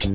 You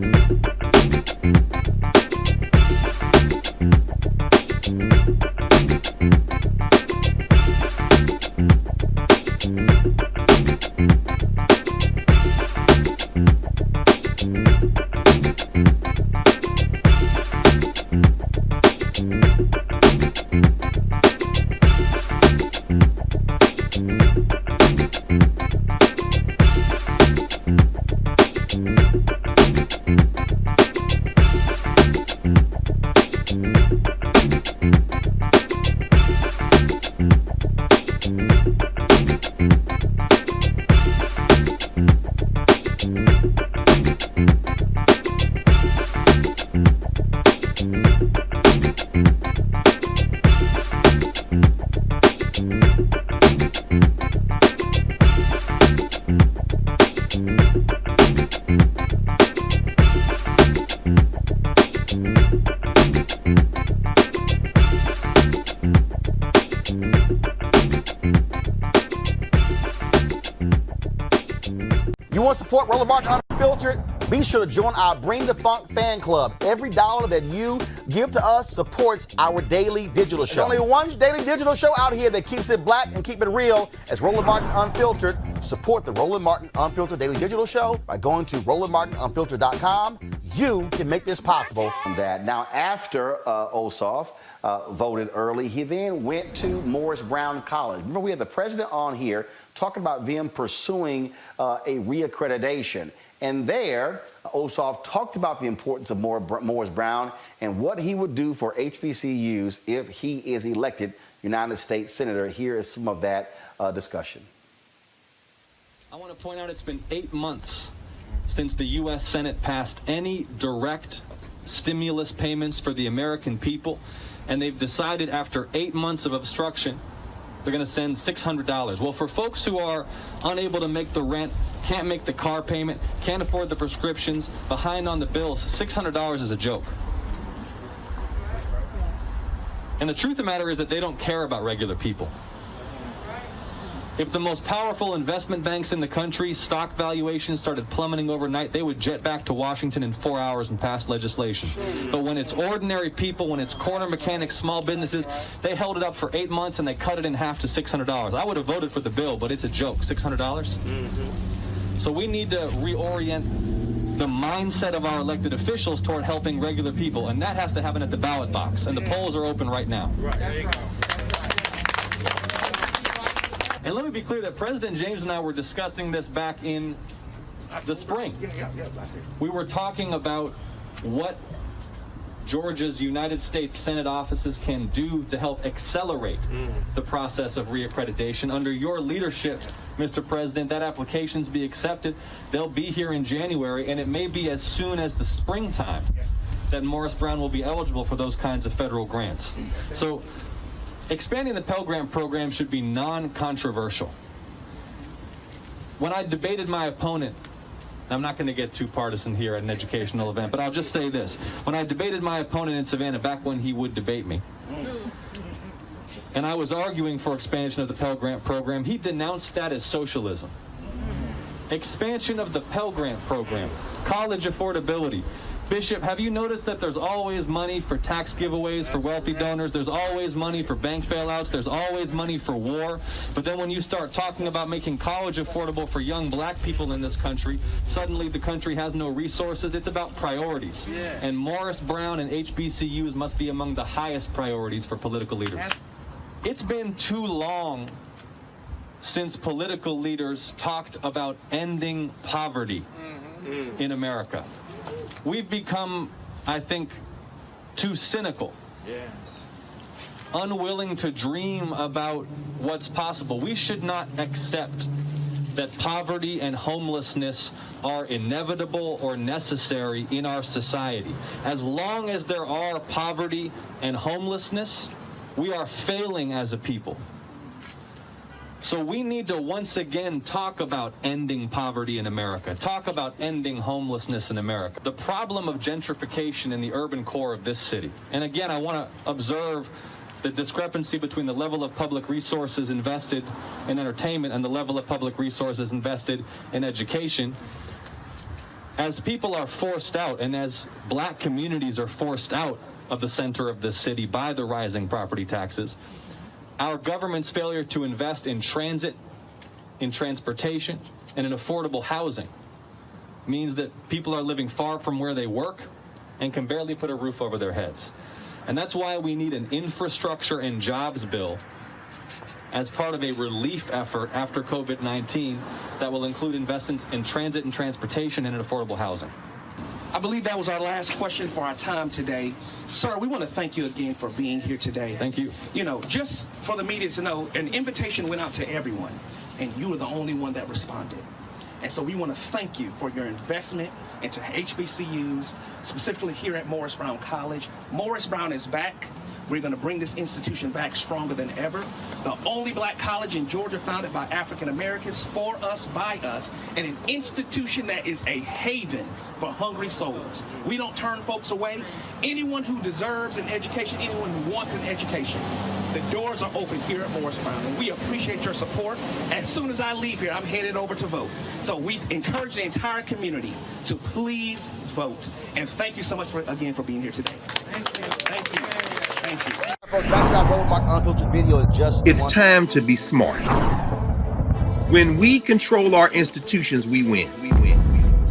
want to support Roland Martin Unfiltered? Be sure to join our Bring the Funk fan club. Every dollar that you give to us supports our daily digital show. There's only one daily digital show out here that keeps it black and keep it real. It's Roland Martin Unfiltered. Support the Roland Martin Unfiltered daily digital show by going to RolandMartinUnfiltered.com. You can make this possible. Now, after Osoff voted early, he then went to Morris Brown College. Remember, we had the president on here talking about them pursuing a reaccreditation. And there, Osoff talked about the importance of Morris Brown and what he would do for HBCUs if he is elected United States Senator. Here is some of that discussion. I want to point out it's been 8 months since the U.S. Senate passed any direct stimulus payments for the American people, and they've decided after 8 months of obstruction they're going to send $600. Well, for folks who are unable to make the rent, can't make the car payment, can't afford the prescriptions, behind on the bills, $600 is a joke. And the truth of the matter is that they don't care about regular people. If the most powerful investment banks in the country, stock valuations started plummeting overnight, they would jet back to Washington in 4 hours and pass legislation. But when it's ordinary people, when it's corner mechanics, small businesses, they held it up for 8 months and they cut it in half to $600. I would have voted for the bill, but it's a joke. $600? Mm-hmm. So we need to reorient the mindset of our elected officials toward helping regular people, and that has to happen at the ballot box, and the polls are open right now. Right. There you go. And let me be clear that President James and I were discussing this back in the spring. We were talking about what Georgia's United States Senate offices can do to help accelerate the process of reaccreditation. Under your leadership, Mr. President, that applications be accepted. They'll be here in January, and it may be as soon as the springtime that Morris Brown will be eligible for those kinds of federal grants. So expanding the Pell Grant program should be non-controversial. When I debated my opponent, I'm not going to get too partisan here at an educational event, but I'll just say this. When I debated my opponent in Savannah, back when he would debate me, and I was arguing for expansion of the Pell Grant program, he denounced that as socialism. Expansion of the Pell Grant program, college affordability. Bishop, have you noticed that there's always money for tax giveaways for wealthy donors? There's always money for bank bailouts. There's always money for war. But then when you start talking about making college affordable for young black people in this country, suddenly the country has no resources. It's about priorities. And Morris Brown and HBCUs must be among the highest priorities for political leaders. It's been too long since political leaders talked about ending poverty in America. We've become, I think, too cynical, unwilling to dream about what's possible. We should not accept that poverty and homelessness are inevitable or necessary in our society. As long as there are poverty and homelessness, we are failing as a people. So we need to once again talk about ending poverty in America, talk about ending homelessness in America. The problem of gentrification in the urban core of this city. And again, I want to observe the discrepancy between the level of public resources invested in entertainment and the level of public resources invested in education. As people are forced out and as black communities are forced out of the center of this city by the rising property taxes, our government's failure to invest in transit, in transportation, and in affordable housing means that people are living far from where they work and can barely put a roof over their heads. And that's why we need an infrastructure and jobs bill as part of a relief effort after COVID-19 that will include investments in transit and transportation and in affordable housing. I believe that was our last question for our time today. Sir, we want to thank you again for being here today. Thank you. You know, just for the media to know, an invitation went out to everyone, and you were the only one that responded. And so we want to thank you for your investment into HBCUs, specifically here at Morris Brown College. Morris Brown is back. We're going to bring this institution back stronger than ever. The only black college in Georgia founded by African Americans, for us, by us, and an institution that is a haven for hungry souls. We don't turn folks away. Anyone who deserves an education, anyone who wants an education, the doors are open here at Morris Brown, and we appreciate your support. As soon as I leave here, I'm headed over to vote. So we encourage the entire community to please vote. And thank you so much again for being here today. Thank you. Thank you. Thank you. Folks, back to our Roland Martin Unfiltered video in just It's one. time to be smart. When we control our institutions, we win.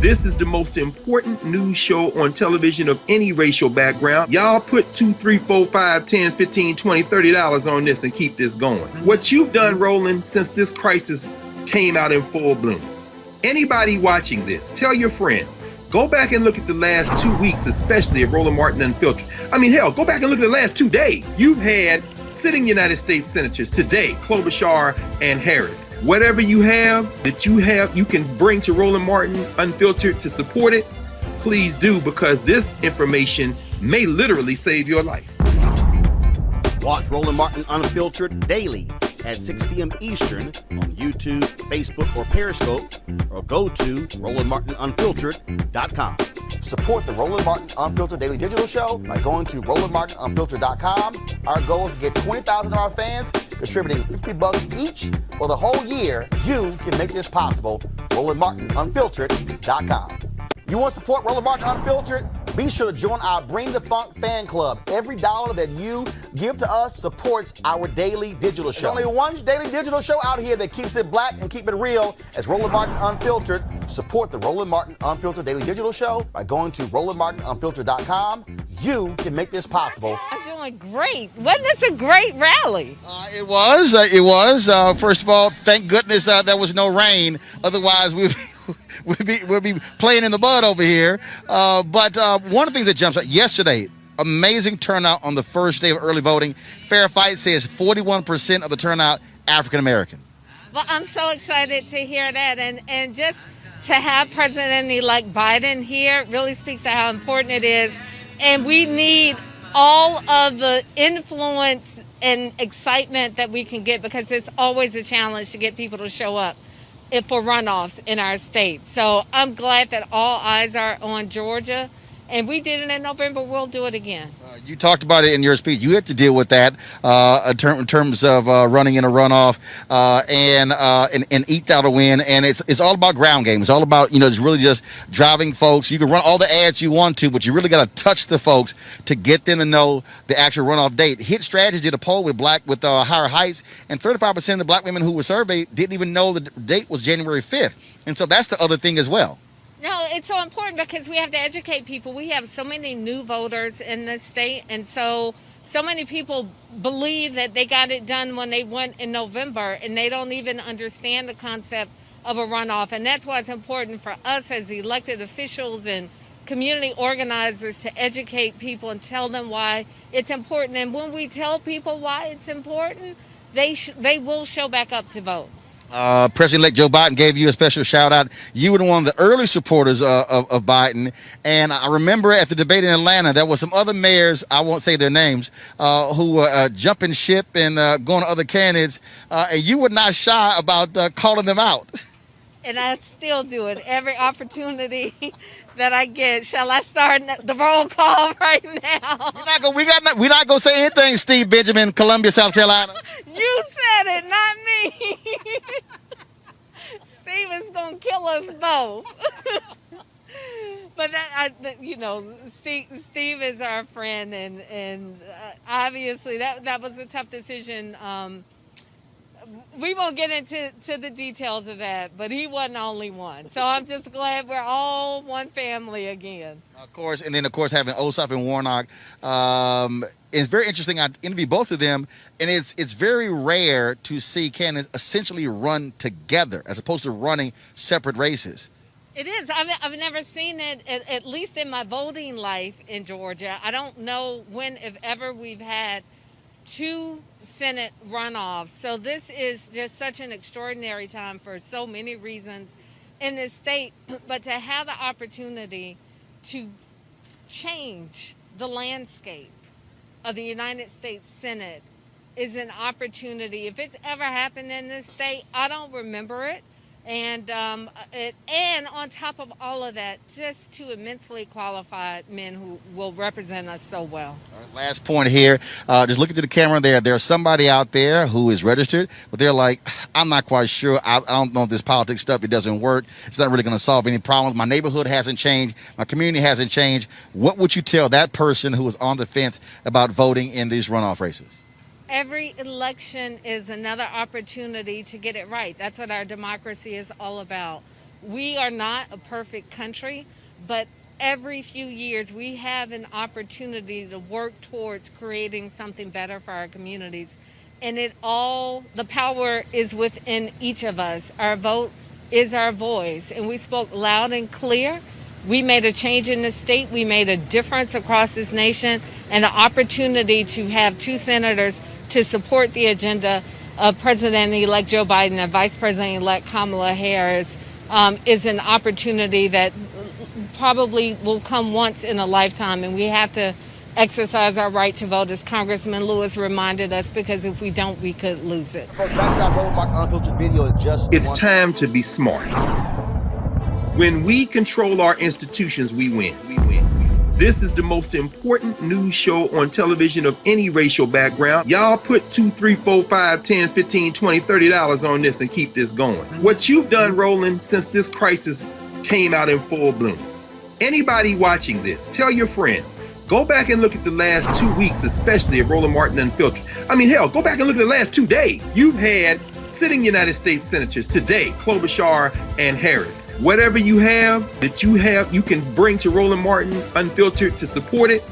This is the most important news show on television of any racial background. Y'all put $2, $3, $4, $5, $10, $15, $20, $30 on this and keep this going. What you've done, Roland, since this crisis came out in full bloom. Anybody watching this, tell your friends. Go back and look at the last 2 weeks, especially of Roland Martin Unfiltered. I mean, hell, go back and look at the last 2 days. You've had sitting United States senators today, Klobuchar and Harris. Whatever you have, you can bring to Roland Martin Unfiltered to support it, please do, because this information may literally save your life. Watch Roland Martin Unfiltered daily at 6 p.m. Eastern on YouTube, Facebook, or Periscope, or go to RolandMartinUnfiltered.com. Support the Roland Martin Unfiltered Daily Digital Show by going to RolandMartinUnfiltered.com. Our goal is to get 20,000 of our fans contributing $50 each for the whole year. You can make this possible. RolandMartinUnfiltered.com. You want to support Roland Martin Unfiltered? Be sure to join our Bring the Funk fan club. Every dollar that you give to us supports our daily digital show. There's only one daily digital show out here that keeps it black and keep it real. It's Roland Martin Unfiltered. Support the Roland Martin Unfiltered Daily Digital Show by going to RolandMartinUnfiltered.com. You can make this possible. I'm doing great. Wasn't this a great rally? It was. First of all, thank goodness there was no rain. Otherwise, we'd be playing in the mud over here. But one of the things that jumps out yesterday, amazing turnout on the first day of early voting. Fair Fight says 41% of the turnout African American. Well, I'm so excited to hear that, and just to have President-elect Biden here really speaks to how important it is. And we need all of the influence and excitement that we can get, because it's always a challenge to get people to show up for runoffs in our state. So I'm glad that all eyes are on Georgia, and we did it in November. We'll do it again. You talked about it in your speech. You had to deal with that in terms of running in a runoff and eked out a win. And it's all about ground game. It's all about, it's really just driving folks. You can run all the ads you want to, but you really got to touch the folks to get them to know the actual runoff date. Hit Strategy did a poll with Higher Heights, and 35% of the black women who were surveyed didn't even know the date was January 5th. And so that's the other thing as well. No, it's so important because we have to educate people. We have so many new voters in this state, and so many people believe that they got it done when they went in November, and they don't even understand the concept of a runoff. And that's why it's important for us as elected officials and community organizers to educate people and tell them why it's important. And when we tell people why it's important, they will show back up to vote. President-elect Joe Biden gave you a special shout out. You were one of the early supporters of Biden. And I remember at the debate in Atlanta, there were some other mayors, I won't say their names, who were jumping ship and going to other candidates. And you were not shy about calling them out. And I still do it every opportunity that I get. Shall I start the roll call right now? We're not gonna say anything, Steve Benjamin, Columbia, South Carolina. You said it, not me. Steve is gonna kill us both. But Steve is our friend, and obviously that was a tough decision. We won't get into the details of that, but he wasn't the only one. So I'm just glad we're all one family again. Of course, and then of course having Ossoff and Warnock, it's very interesting. I interviewed both of them, and it's very rare to see candidates essentially run together as opposed to running separate races. It is. I've never seen it, at least in my voting life in Georgia. I don't know when, if ever, we've had two Senate runoffs. So this is just such an extraordinary time for so many reasons in this state. But to have the opportunity to change the landscape of the United States Senate is an opportunity. If it's ever happened in this state, I don't remember it. And on top of all of that, just two immensely qualified men who will represent us so well. All right, last point here, just looking to the camera there, there's somebody out there who is registered, but they're like, I'm not quite sure. I don't know if this politics stuff, it doesn't work. It's not really going to solve any problems. My neighborhood hasn't changed. My community hasn't changed. What would you tell that person who is on the fence about voting in these runoff races? Every election is another opportunity to get it right. That's what our democracy is all about. We are not a perfect country, but every few years we have an opportunity to work towards creating something better for our communities. And the power is within each of us. Our vote is our voice. And we spoke loud and clear. We made a change in the state. We made a difference across this nation. And the opportunity to have two senators to support the agenda of President-elect Joe Biden and Vice President-elect Kamala Harris is an opportunity that probably will come once in a lifetime, and we have to exercise our right to vote, as Congressman Lewis reminded us, because if we don't, we could lose it. Back to that Roland Unfiltered video in just It's time to be smart. When we control our institutions, we win. This is the most important news show on television of any racial background. Y'all put $2, $3, $4, $5, $10, $15, $20, $30 on this and keep this going. What you've done, Roland, since this crisis came out in full bloom. Anybody watching this, tell your friends. Go back and look at the last 2 weeks, especially of Roland Martin Unfiltered. I mean, hell, go back and look at the last 2 days. You've had sitting United States senators today, Klobuchar and Harris. Whatever you have you can bring to Roland Martin Unfiltered to support it,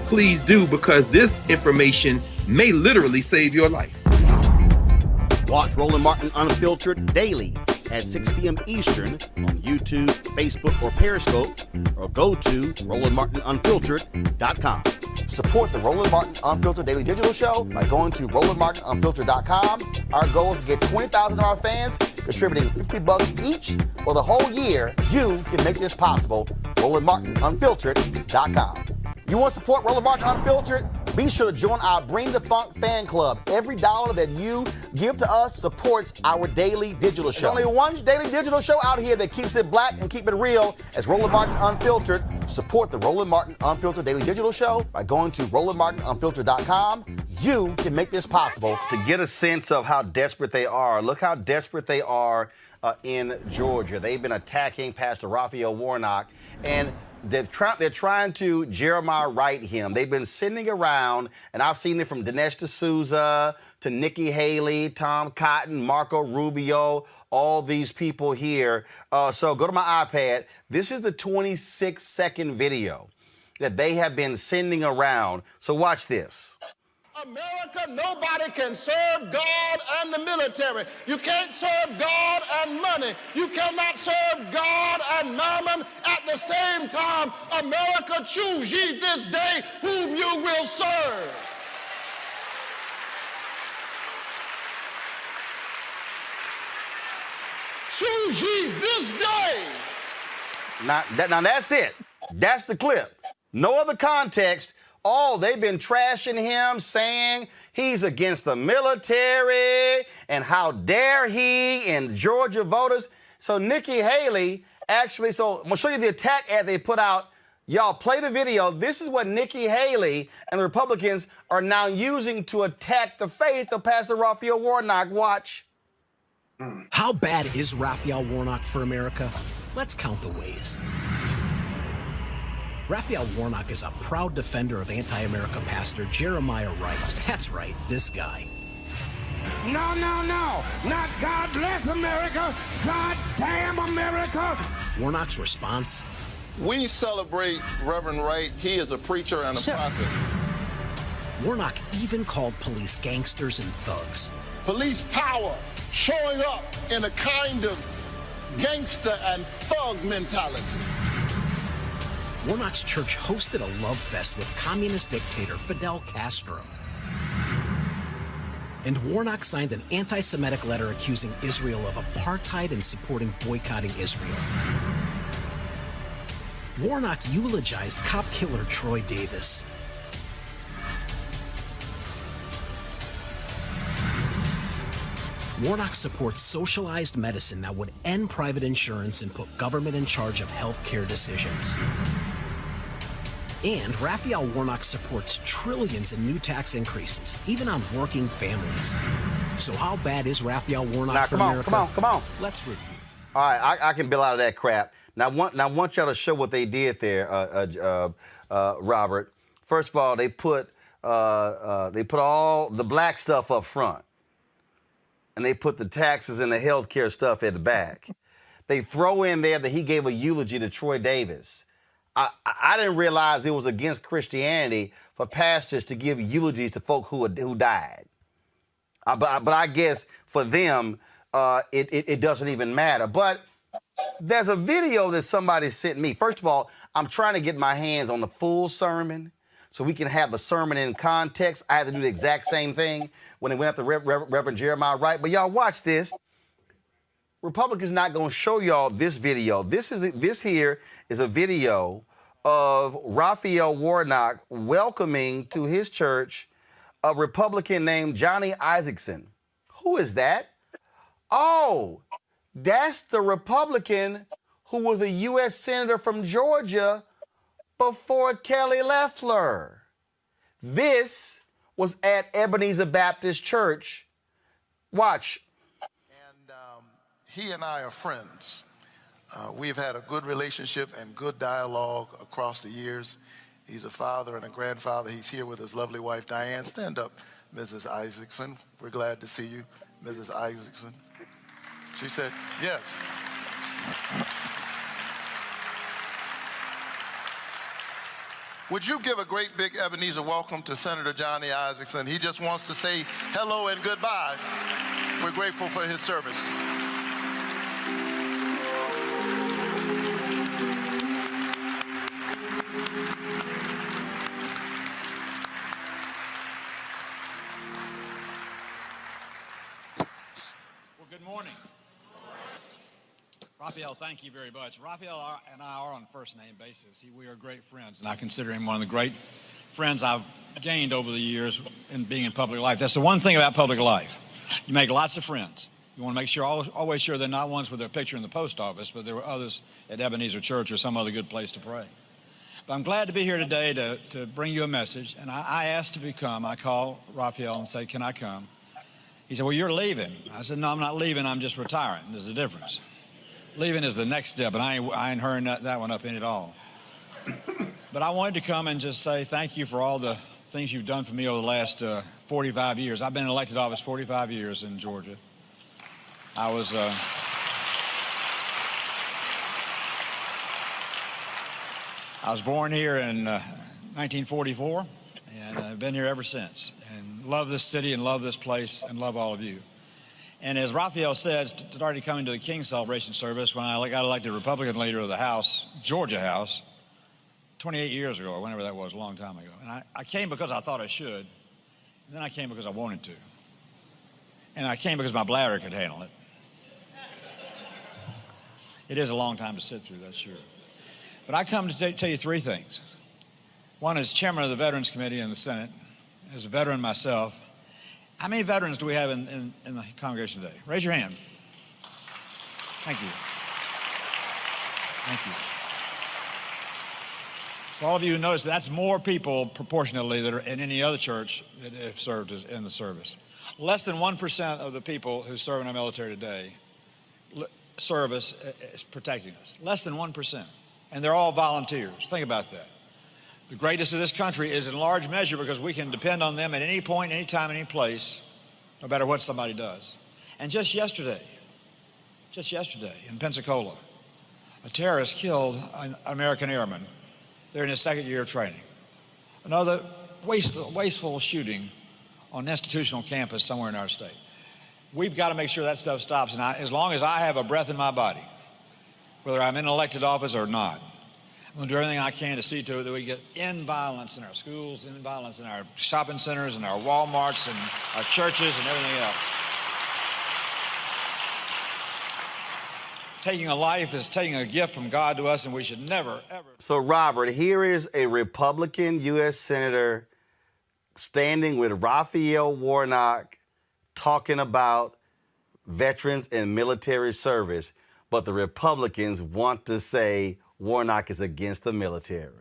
please do, because this information may literally save your life. Watch Roland Martin Unfiltered daily at 6 p.m. Eastern on YouTube, Facebook, or Periscope, or go to RolandMartinUnfiltered.com. Support the Roland Martin Unfiltered Daily Digital Show by going to RolandMartinUnfiltered.com. Our goal is to get 20,000 of our fans contributing $50 each for the whole year. You can make this possible. RolandMartinUnfiltered.com. You want to support Roland Martin Unfiltered? Be sure to join our Bring the Funk fan club. Every dollar that you give to us supports our daily digital show. There's only one daily digital show out here that keeps it black and keep it real as Roland Martin Unfiltered. Support the Roland Martin Unfiltered Daily Digital Show by going to RolandMartinUnfiltered.com. You can make this possible. To get a sense of how desperate they are, look how desperate they are in Georgia. They've been attacking Pastor Raphael Warnock, and they're trying to Jeremiah Wright him. They've been sending around, and I've seen it from Dinesh D'Souza to Nikki Haley, Tom Cotton, Marco Rubio, all these people here. So go to my iPad. This is the 26-second video that they have been sending around. So watch this. America, nobody can serve God and the military. You can't serve God and money. You cannot serve God and mammon at the same time. America, choose ye this day whom you will serve. Choose ye this day. Now that's it. That's the clip. No other context. Oh, they've been trashing him, saying he's against the military and how dare he, and Georgia voters. So Nikki Haley actually, so I'm going to show you the attack ad they put out. Y'all play the video. This is what Nikki Haley and the Republicans are now using to attack the faith of Pastor Raphael Warnock. Watch. How bad is Raphael Warnock for America? Let's count the ways. Raphael Warnock is a proud defender of anti-America pastor Jeremiah Wright. That's right, this guy. No, no, no. Not God bless America. God damn America. Warnock's response? We celebrate Reverend Wright. He is a preacher and a prophet. Warnock even called police gangsters and thugs. Police power showing up in a kind of gangster and thug mentality. Warnock's church hosted a love fest with communist dictator Fidel Castro. And Warnock signed an anti-Semitic letter accusing Israel of apartheid and supporting boycotting Israel. Warnock eulogized cop killer Troy Davis. Warnock supports socialized medicine that would end private insurance and put government in charge of health care decisions. And Raphael Warnock supports trillions in new tax increases, even on working families. So how bad is Raphael Warnock for America? Come on. Let's review. All right, I can bail out of that crap. Now, I want y'all to show what they did there, Robert. First of all, they put all the black stuff up front, and they put the taxes and the health care stuff at the back. They throw in there that he gave a eulogy to Troy Davis. I didn't realize it was against Christianity for pastors to give eulogies to folk who died. But I guess for them, it doesn't even matter. But there's a video that somebody sent me. First of all, I'm trying to get my hands on the full sermon so we can have the sermon in context. I had to do the exact same thing when it went after Reverend Jeremiah Wright. But y'all watch this. Republicans not going to show y'all this video. This here is a video of Raphael Warnock welcoming to his church a Republican named Johnny Isakson. Who is that? Oh, that's the Republican who was a U.S. Senator from Georgia before Kelly Loeffler. This was at Ebenezer Baptist Church. Watch. And he and I are friends. We've had a good relationship and good dialogue across the years. He's a father and a grandfather. He's here with his lovely wife, Diane. Stand up, Mrs. Isakson. We're glad to see you, Mrs. Isakson. She said, yes. Would you give a great big Ebenezer welcome to Senator Johnny Isakson? He just wants to say hello and goodbye. We're grateful for his service. Good morning. Raphael, thank you very much. Raphael and I are on a first-name basis. We are great friends, and I consider him one of the great friends I've gained over the years in being in public life. That's the one thing about public life. You make lots of friends. You want to make sure, always sure they're not ones with their picture in the post office, but there were others at Ebenezer Church or some other good place to pray. But I'm glad to be here today to bring you a message, and I asked to come. I called Raphael and said, can I come? He said, well, you're leaving. I said, no, I'm not leaving. I'm just retiring. There's a difference. Leaving is the next step, and I ain't hurrying that one up in at all. But I wanted to come and just say thank you for all the things you've done for me over the last 45 years. I've been in elected office 45 years in Georgia. I was born here in 1944, and I've been here ever since. And love this city and love this place and love all of you. And as Raphael said, started coming to the King's celebration service when I got elected Republican leader of the House, Georgia House, 28 years ago, or whenever that was, a long time ago. And I came because I thought I should, and then I came because I wanted to. And I came because my bladder could handle it. It is a long time to sit through, that's sure. But I come to tell you three things. One is chairman of the Veterans Committee in the Senate. As a veteran myself, how many veterans do we have in the congregation today? Raise your hand. Thank you. Thank you. For all of you who notice, that's more people proportionately that are in any other church that have served in the service. Less than 1% of the people who serve in our military today service is protecting us. Less than 1%. And they're all volunteers. Think about that. The greatness of this country is in large measure because we can depend on them at any point, any time, any place, no matter what somebody does. And just yesterday in Pensacola, a terrorist killed an American airman. They're in his second year of training. Another wasteful shooting on an institutional campus somewhere in our state. We've got to make sure that stuff stops. And as long as I have a breath in my body, whether I'm in elected office or not, I'm going to do everything I can to see to it that we get end violence in our schools, end violence in our shopping centers, and our Walmarts, and our churches, and everything else. Taking a life is taking a gift from God to us, and we should never, ever. So, Robert, here is a Republican U.S. Senator standing with Raphael Warnock talking about veterans and military service, but the Republicans want to say Warnock is against the military.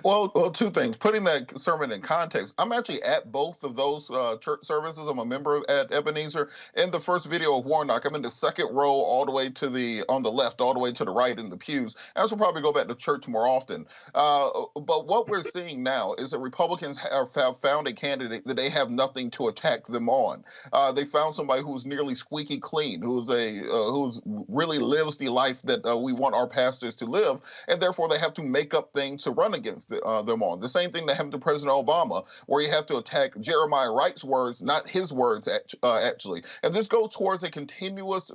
Well, two things. Putting that sermon in context, I'm actually at both of those church services. I'm a member at Ebenezer. In the first video of Warnock, I'm in the second row all the way to on the left, all the way to the right in the pews. I should probably go back to church more often. But what we're seeing now is that Republicans have found a candidate that they have nothing to attack them on. They found somebody who's nearly squeaky clean, who's really lives the life that we want our pastors to live, and therefore they have to make up things to run against them on. The same thing that happened to President Obama, where you have to attack Jeremiah Wright's words, not his words, actually. And this goes towards a continuous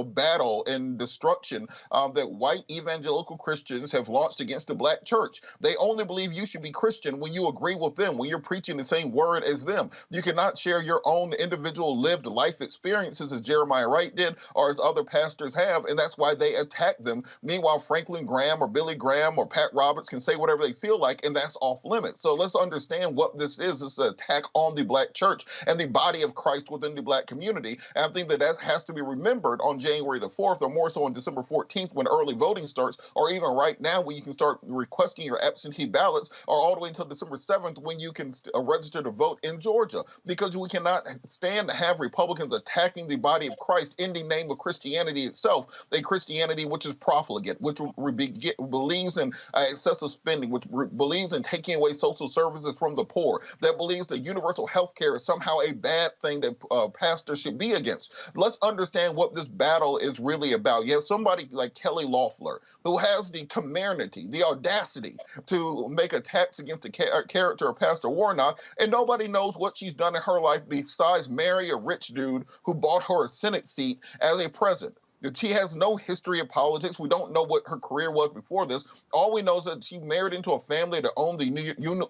battle and destruction that white evangelical Christians have launched against the black church. They only believe you should be Christian when you agree with them, when you're preaching the same word as them. You cannot share your own individual lived life experiences as Jeremiah Wright did or as other pastors have, and that's why they attack them. Meanwhile, Franklin Graham or Billy Graham or Pat Roberts can say whatever they feel like, and that's off limits. So let's understand what this is. It's an attack on the black church and the body of Christ within the black community. And I think that has to be remembered on January the 4th, or more so on December 14th when early voting starts, or even right now when you can start requesting your absentee ballots, or all the way until December 7th when you can register to vote in Georgia. Because we cannot stand to have Republicans attacking the body of Christ in the name of Christianity itself, a Christianity which is profligate, which believes in excessive spending, which believes in taking away social services from the poor, that believes that universal health care is somehow a bad thing that pastors should be against. Let's understand what this battle is really about. You have somebody like Kelly Loeffler, who has the temerity, the audacity to make attacks against the character of Pastor Warnock, and nobody knows what she's done in her life besides marry a rich dude who bought her a Senate seat as a present. She has no history of politics. We don't know what her career was before this. All we know is that she married into a family that owned the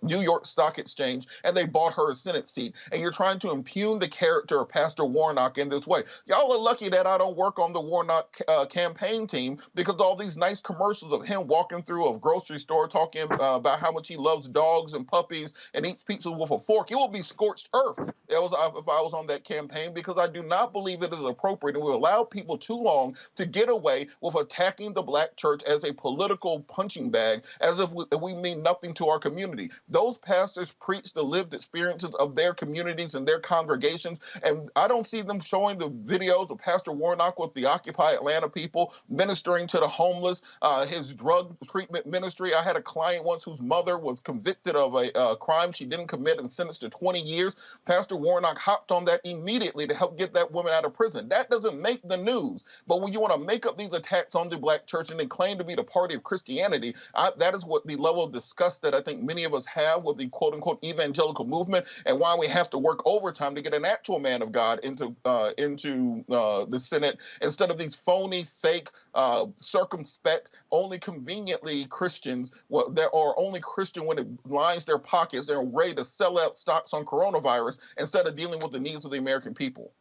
New York Stock Exchange, and they bought her a Senate seat. And you're trying to impugn the character of Pastor Warnock in this way. Y'all are lucky that I don't work on the Warnock campaign team, because all these nice commercials of him walking through a grocery store talking about how much he loves dogs and puppies and eats pizza with a fork, it will be scorched earth if I was on that campaign, because I do not believe it is appropriate, and we allow people too long to get away with attacking the black church as a political punching bag, as if we mean nothing to our community. Those pastors preach the lived experiences of their communities and their congregations, and I don't see them showing the videos of Pastor Warnock with the Occupy Atlanta people, ministering to the homeless, his drug treatment ministry. I had a client once whose mother was convicted of a crime she didn't commit and sentenced to 20 years. Pastor Warnock hopped on that immediately to help get that woman out of prison. That doesn't make the news. But when you want to make up these attacks on the black church and then claim to be the party of Christianity, that is what the level of disgust that I think many of us have with the quote-unquote evangelical movement, and why we have to work overtime to get an actual man of God into the Senate instead of these phony, fake, circumspect, only conveniently Christians that are only Christian when it lines their pockets. They're ready to sell out stocks on coronavirus instead of dealing with the needs of the American people.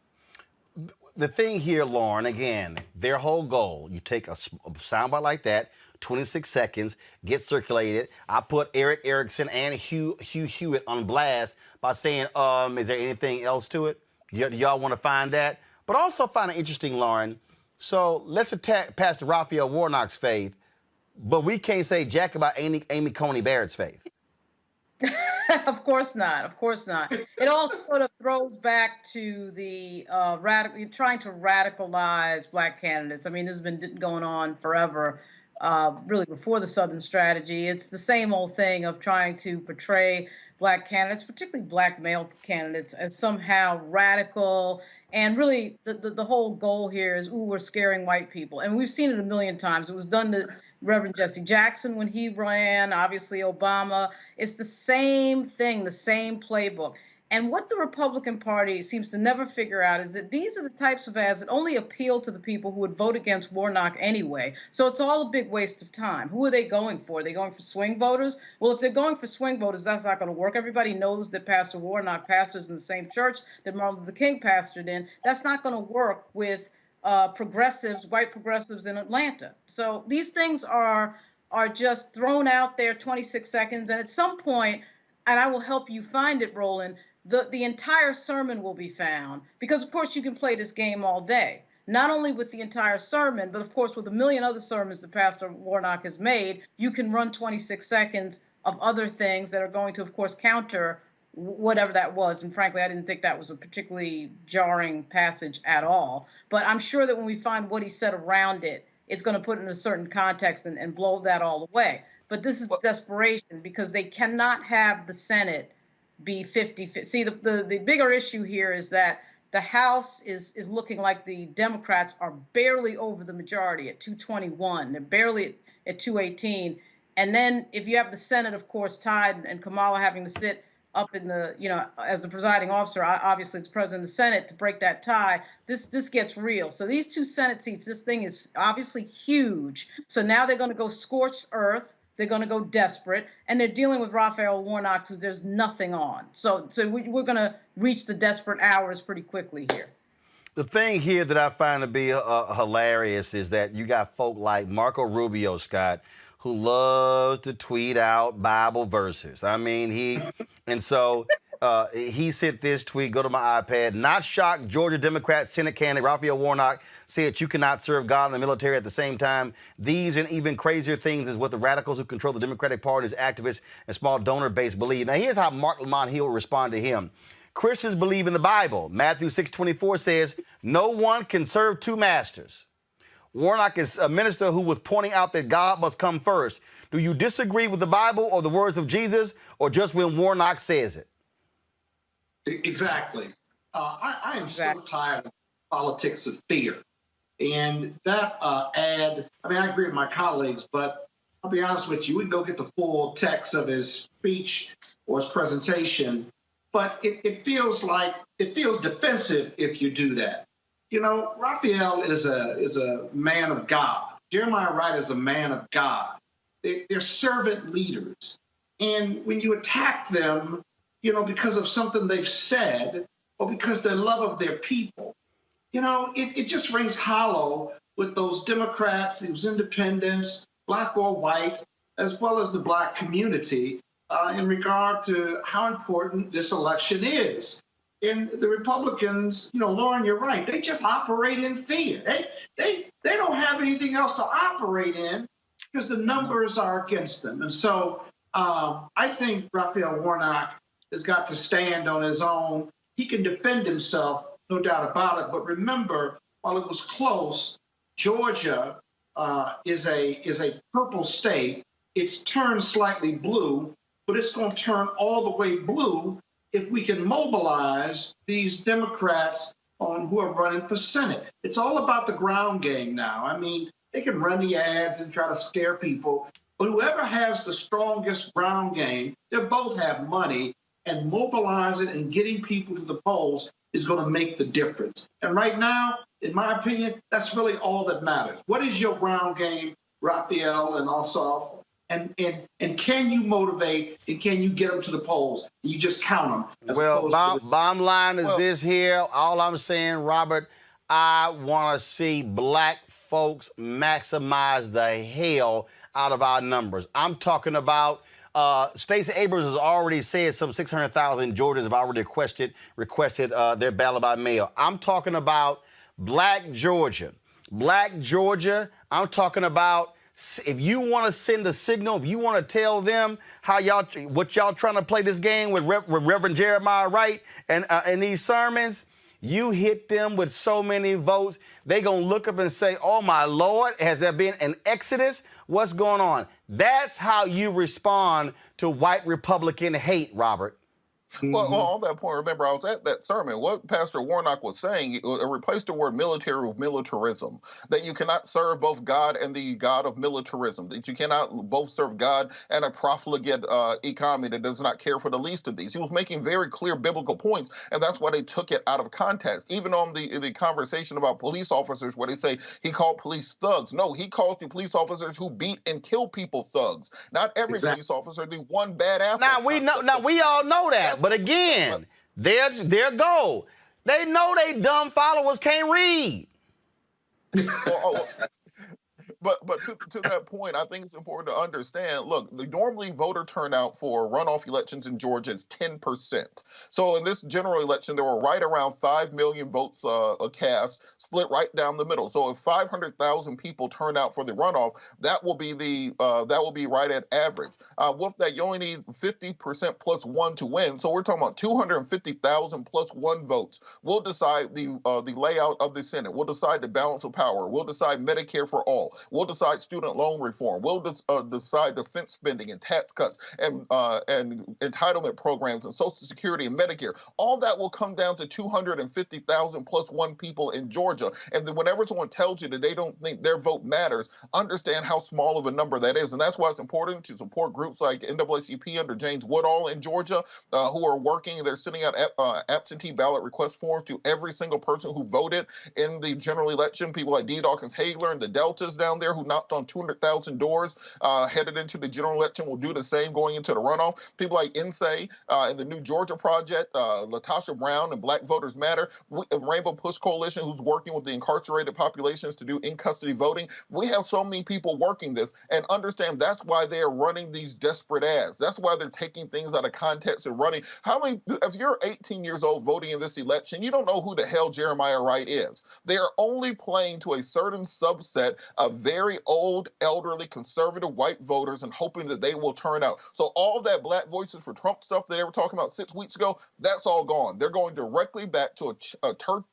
The thing here, Lauren, again, their whole goal, you take a soundbite like that, 26 seconds, get circulated. I put Eric Erickson and Hugh Hewitt on blast by saying, is there anything else to it? Y'all want to find that? But also find it interesting, Lauren. So let's attack Pastor Raphael Warnock's faith, but we can't say jack about Amy Coney Barrett's faith. Of course not. Of course not. It all sort of throws back to the trying to radicalize black candidates. I mean, this has been going on forever. really before the Southern strategy. It's the same old thing of trying to portray Black candidates, particularly Black male candidates, as somehow radical. And really, the whole goal here is, ooh, we're scaring white people. And we've seen it a million times. It was done to Reverend Jesse Jackson when he ran, obviously Obama. It's the same thing, the same playbook. And what the Republican Party seems to never figure out is that these are the types of ads that only appeal to the people who would vote against Warnock anyway. So it's all a big waste of time. Who are they going for? Are they going for swing voters? Well, if they're going for swing voters, that's not going to work. Everybody knows that Pastor Warnock pastors in the same church that Martin Luther King pastored in. That's not going to work with progressives, white progressives in Atlanta. So these things are just thrown out there 26 seconds. And at some point, and I will help you find it, Roland, the entire sermon will be found, because of course you can play this game all day, not only with the entire sermon, but of course with a million other sermons that Pastor Warnock has made. You can run 26 seconds of other things that are going to, of course, counter whatever that was. And frankly, I didn't think that was a particularly jarring passage at all. But I'm sure that when we find what he said around it, it's going to put it in a certain context and blow that all away. But this is desperation, because they cannot have the Senate be 50-50. See, the bigger issue here is that the House is looking like the Democrats are barely over the majority at 221. They're barely at 218. And then if you have the Senate, of course, tied, and Kamala having to sit up in the, as the presiding officer, obviously it's president of the Senate, to break that tie, this gets real. So these 2 Senate seats, this thing is obviously huge. So now they're going to go scorched earth. They're going to go desperate, and they're dealing with Raphael Warnock, who there's nothing on. So we're going to reach the desperate hours pretty quickly here. The thing here that I find to be hilarious is that you got folk like Marco Rubio, Scott, who loves to tweet out Bible verses. I mean, he sent this tweet, go to my iPad. Not shocked, Georgia Democrat Senate candidate Raphael Warnock said you cannot serve God and the military at the same time. These and even crazier things is what the radicals who control the Democratic Party's activists and small donor base believe. Now, here's how Mark Lamont Hill will respond to him. Christians believe in the Bible. Matthew 6:24 says, no one can serve 2 masters. Warnock is a minister who was pointing out that God must come first. Do you disagree with the Bible or the words of Jesus, or just when Warnock says it? Exactly. I am so tired of politics of fear. And that ad, I mean, I agree with my colleagues, but I'll be honest with you, we can go get the full text of his speech or his presentation, but it feels defensive if you do that. Raphael is a man of God. Jeremiah Wright is a man of God. They're servant leaders. And when you attack them, because of something they've said or because their love of their people, it just rings hollow with those Democrats, those independents, Black or white, as well as the Black community in regard to how important this election is. And the Republicans, Lauren, you're right. They just operate in fear. They don't have anything else to operate in because the numbers are against them. And so I think Raphael Warnock has got to stand on his own. He can defend himself, no doubt about it. But remember, while it was close, Georgia is a purple state. It's turned slightly blue, but it's going to turn all the way blue if we can mobilize these Democrats who are running for Senate. It's all about the ground game now. I mean, they can run the ads and try to scare people, but whoever has the strongest ground game, they both have money, and mobilizing and getting people to the polls is going to make the difference. And right now, in my opinion, that's really all that matters. What is your ground game, Raphael and Osoff? And can you motivate and can you get them to the polls? You just count them. Well, bottom line is this here. All I'm saying, Robert, I want to see Black folks maximize the hell out of our numbers. I'm talking about Stacey Abrams has already said some 600,000 Georgians have already requested their ballot by mail. I'm talking about Black Georgia. Black Georgia, I'm talking about if you want to send a signal, if you want to tell them what y'all trying to play this game with Reverend Jeremiah Wright and these sermons, you hit them with so many votes, they going to look up and say, oh, my Lord, has there been an exodus? What's going on? That's how you respond to white Republican hate, Robert. Well, on that point, remember, I was at that sermon. What Pastor Warnock was saying, it replaced the word military with militarism, that you cannot serve both God and the God of militarism, that you cannot both serve God and a profligate economy that does not care for the least of these. He was making very clear biblical points, and that's why they took it out of context. Even on the conversation about police officers, where they say he called police thugs. No, he calls the police officers who beat and kill people thugs. Not every police officer, the one bad apple. Now we all know that. But again, their goal. They know they dumb followers can't read. But to that point, I think it's important to understand, look, the normally voter turnout for runoff elections in Georgia is 10%. So in this general election, there were right around 5 million votes cast, split right down the middle. So if 500,000 people turn out for the runoff, that will be right at average. With that, you only need 50% plus one to win. So we're talking about 250,000 plus one votes. We'll decide the layout of the Senate. We'll decide the balance of power. We'll decide Medicare for all. We'll decide student loan reform. We'll decide defense spending and tax cuts and entitlement programs and Social Security and Medicare. All that will come down to 250,000 plus one people in Georgia. And then whenever someone tells you that they don't think their vote matters, understand how small of a number that is. And that's why it's important to support groups like NAACP under James Woodall in Georgia, who are working. They're sending out absentee ballot request forms to every single person who voted in the general election. People like D. Dawkins Hagler and the Deltas down there who knocked on 200,000 doors headed into the general election will do the same going into the runoff. People like INSAE and the New Georgia Project, Latasha Brown and Black Voters Matter, Rainbow Push Coalition, who's working with the incarcerated populations to do in-custody voting. We have so many people working this, and understand that's why they are running these desperate ads. That's why they're taking things out of context and running. If you're 18 years old voting in this election, you don't know who the hell Jeremiah Wright is. They are only playing to a certain subset of very old, elderly, conservative white voters and hoping that they will turn out. So all that Black Voices for Trump stuff that they were talking about 6 weeks ago, that's all gone. They're going directly back to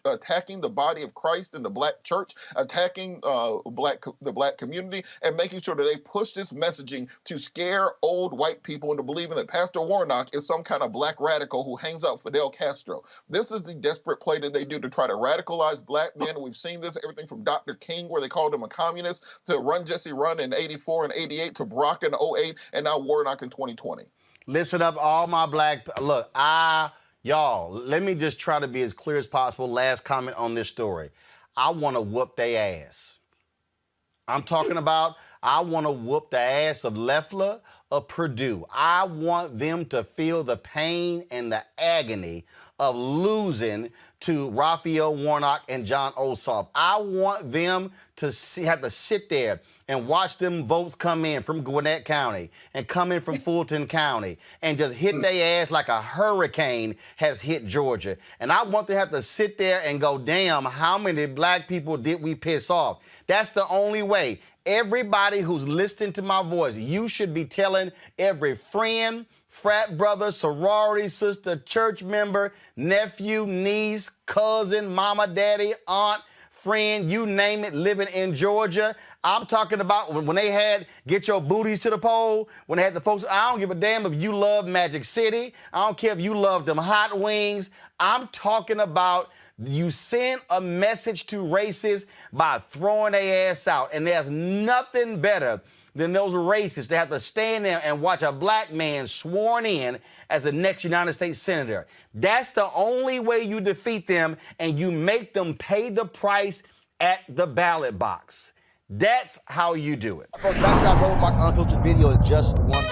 attacking the body of Christ in the Black church, attacking the Black community, and making sure that they push this messaging to scare old white people into believing that Pastor Warnock is some kind of Black radical who hangs out Fidel Castro. This is the desperate play that they do to try to radicalize Black men. And we've seen this, everything from Dr. King, where they called him a communist, to Run Jesse Run in 84 and 88, to Barack in 08, and now Warnock in 2020. Listen up, all my black... Look, y'all, let me just try to be as clear as possible. Last comment on this story. I want to whoop their ass. I'm talking about I want to whoop the ass of Loeffler, of Purdue. I want them to feel the pain and the agony of losing to Raphael Warnock and John Ossoff. I want them to have to sit there and watch them votes come in from Gwinnett County and come in from Fulton County and just hit their ass like a hurricane has hit Georgia. And I want them to have to sit there and go, damn, how many Black people did we piss off? That's the only way. Everybody who's listening to my voice, you should be telling every friend, frat brother, sorority sister, church member, nephew, niece, cousin, mama, daddy, aunt, friend, you name it, living in Georgia. I'm talking about when they had Get Your Booties to the Poll, when they had the folks, I don't give a damn if you love Magic City. I don't care if you love them hot wings. I'm talking about you send a message to racists by throwing their ass out. And there's nothing better than those racists that have to stand there and watch a Black man sworn in as the next United States Senator. That's the only way you defeat them, and you make them pay the price at the ballot box. That's how you do it. Folks, back to that Roland Unfiltered video in just one.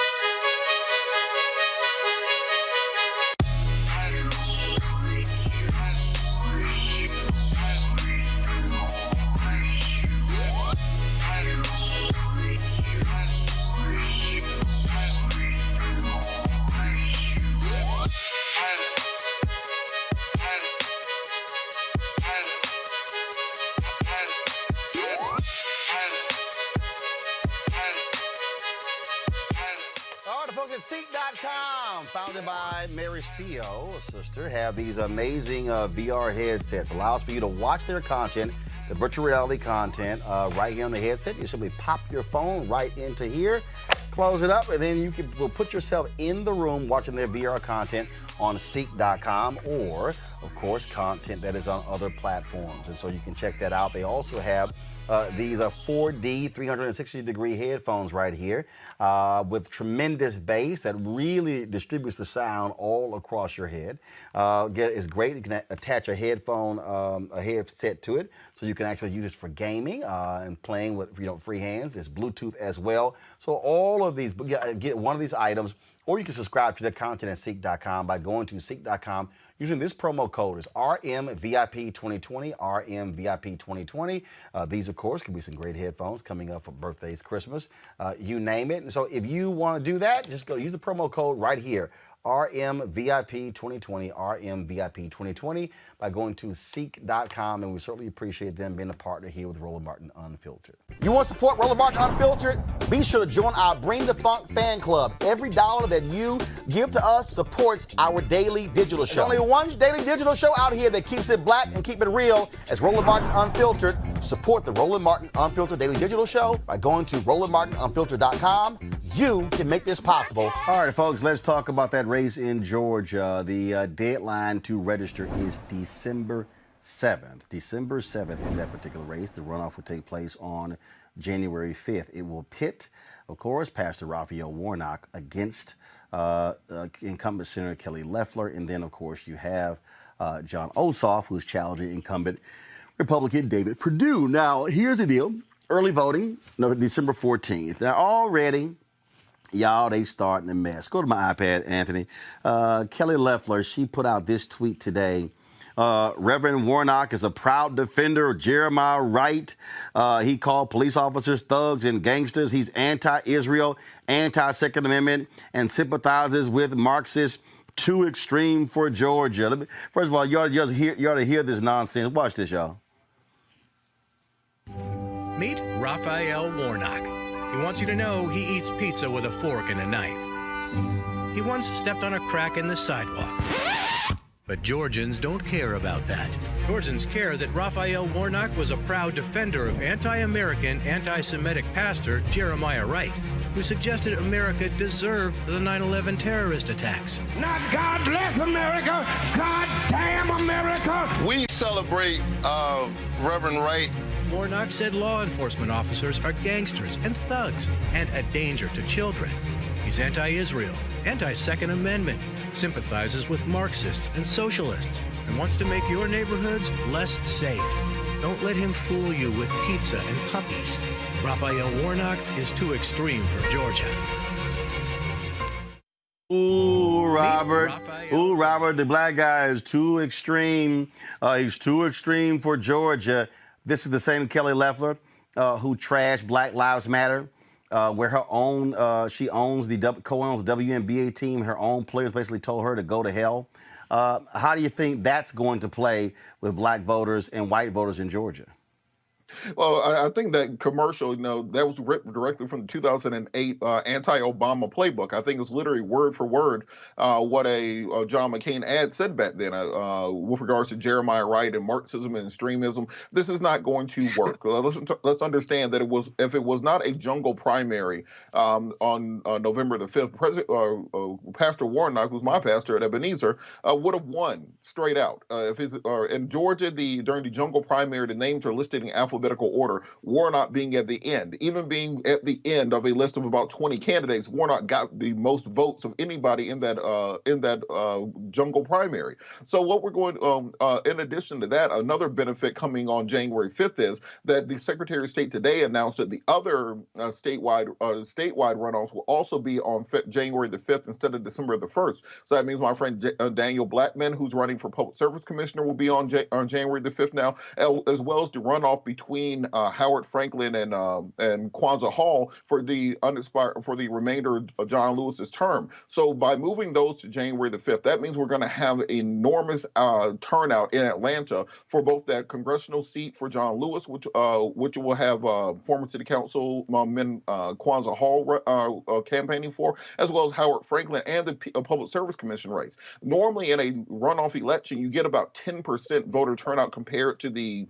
Seat.com, founded by Mary Spio, a sister, have these amazing VR headsets. Allows for you to watch their content the virtual reality content right here on the headset. You simply pop your phone right into here, close it up, and then will put yourself in the room watching their VR content on Seek.com, or, of course, content that is on other platforms. And so you can check that out. They also have these are 4D 360-degree headphones right here with tremendous bass that really distributes the sound all across your head. It's great. You can attach a headset to it, so you can actually use it for gaming and playing with free hands. It's Bluetooth as well. So all of these, get one of these items, or you can subscribe to the content at Seek.com by going to Seek.com using this promo code. It's RMVIP2020, RMVIP2020. These, of course, could be some great headphones coming up for birthdays, Christmas, you name it. And so if you want to do that, just go use the promo code right here, RMVIP2020, RMVIP2020, by going to Seek.com, and we certainly appreciate them being a partner here with Roland Martin Unfiltered. You want to support Roland Martin Unfiltered? Be sure to join our Bring the Funk fan club. Every dollar that you give to us supports our daily digital show. There's only one daily digital show out here that keeps it black and keep it real as Roland Martin Unfiltered. Support the Roland Martin Unfiltered daily digital show by going to RolandMartinUnfiltered.com. You can make this possible. All right, folks, let's talk about that race in Georgia. The deadline to register is December 7th. December 7th in that particular race. The runoff will take place on January 5th. It will pit, of course, Pastor Raphael Warnock against incumbent Senator Kelly Loeffler. And then, of course, you have John Ossoff, who's challenging incumbent Republican David Perdue. Now, here's the deal. Early voting, December 14th. Now, already, y'all, they starting a mess. Go to my iPad, Anthony. Kelly Loeffler, she put out this tweet today. Reverend Warnock is a proud defender of Jeremiah Wright. He called police officers thugs and gangsters. He's anti-Israel, anti-Second Amendment, and sympathizes with Marxists. Too extreme for Georgia. First of all, you ought to hear this nonsense. Watch this, y'all. Meet Raphael Warnock. He wants you to know he eats pizza with a fork and a knife. He once stepped on a crack in the sidewalk. But Georgians don't care about that. Georgians care that Raphael Warnock was a proud defender of anti-American, anti-Semitic pastor Jeremiah Wright, who suggested America deserved the 9/11 terrorist attacks. Not God bless America, God damn America. We celebrate Reverend Wright. Warnock said law enforcement officers are gangsters and thugs and a danger to children. He's anti-Israel, anti-Second Amendment, sympathizes with Marxists and socialists, and wants to make your neighborhoods less safe. Don't let him fool you with pizza and puppies. Raphael Warnock is too extreme for Georgia. Ooh, Robert. Ooh, Robert, the black guy is too extreme. He's too extreme for Georgia. This is the same Kelly Loeffler who trashed Black Lives Matter, where her own, she owns co-owns the WNBA team. Her own players basically told her to go to hell. How do you think that's going to play with black voters and white voters in Georgia? Well, I think that commercial, that was written directly from the 2008 anti-Obama playbook. I think it's literally word for word what a John McCain ad said back then with regards to Jeremiah Wright and Marxism and extremism. This is not going to work. Let's understand that if it was not a jungle primary on November the 5th, Pastor Warnock, who's my pastor at Ebenezer, would have won straight out. In Georgia, during the jungle primary, the names are listed in alphabetical order, Warnock being at the end. Even being at the end of a list of about 20 candidates, Warnock got the most votes of anybody in that jungle primary. So what we're going, in addition to that, another benefit coming on January 5th is that the Secretary of State today announced that the other statewide runoffs will also be on January the 5th instead of December the 1st. So that means my friend Daniel Blackman, who's running for Public Service Commissioner, will be on January the 5th now, as well as the runoff between between Howard Franklin and Kwanzaa Hall for the remainder of John Lewis's term. So by moving those to January the 5th, that means we're going to have enormous turnout in Atlanta for both that congressional seat for John Lewis, which will have former City Councilman Kwanzaa Hall campaigning for, as well as Howard Franklin and the Public Service Commission race. Normally, in a runoff election, you get about 10% voter turnout compared to the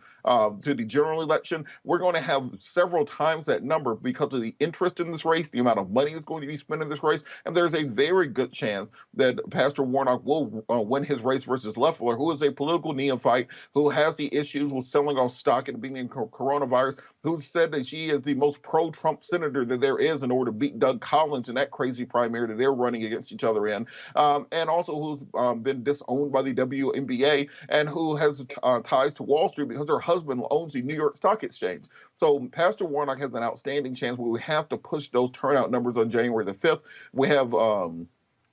general election. We're going to have several times that number because of the interest in this race, the amount of money that's going to be spent in this race, and there's a very good chance that Pastor Warnock will win his race versus Loeffler, who is a political neophyte, who has the issues with selling off stock and being in coronavirus, who said that she is the most pro-Trump senator that there is in order to beat Doug Collins in that crazy primary that they're running against each other in, and also who's been disowned by the WNBA and who has ties to Wall Street because her husband owns the New York Stock Exchange. So Pastor Warnock has an outstanding chance, but we have to push those turnout numbers on January the 5th. We have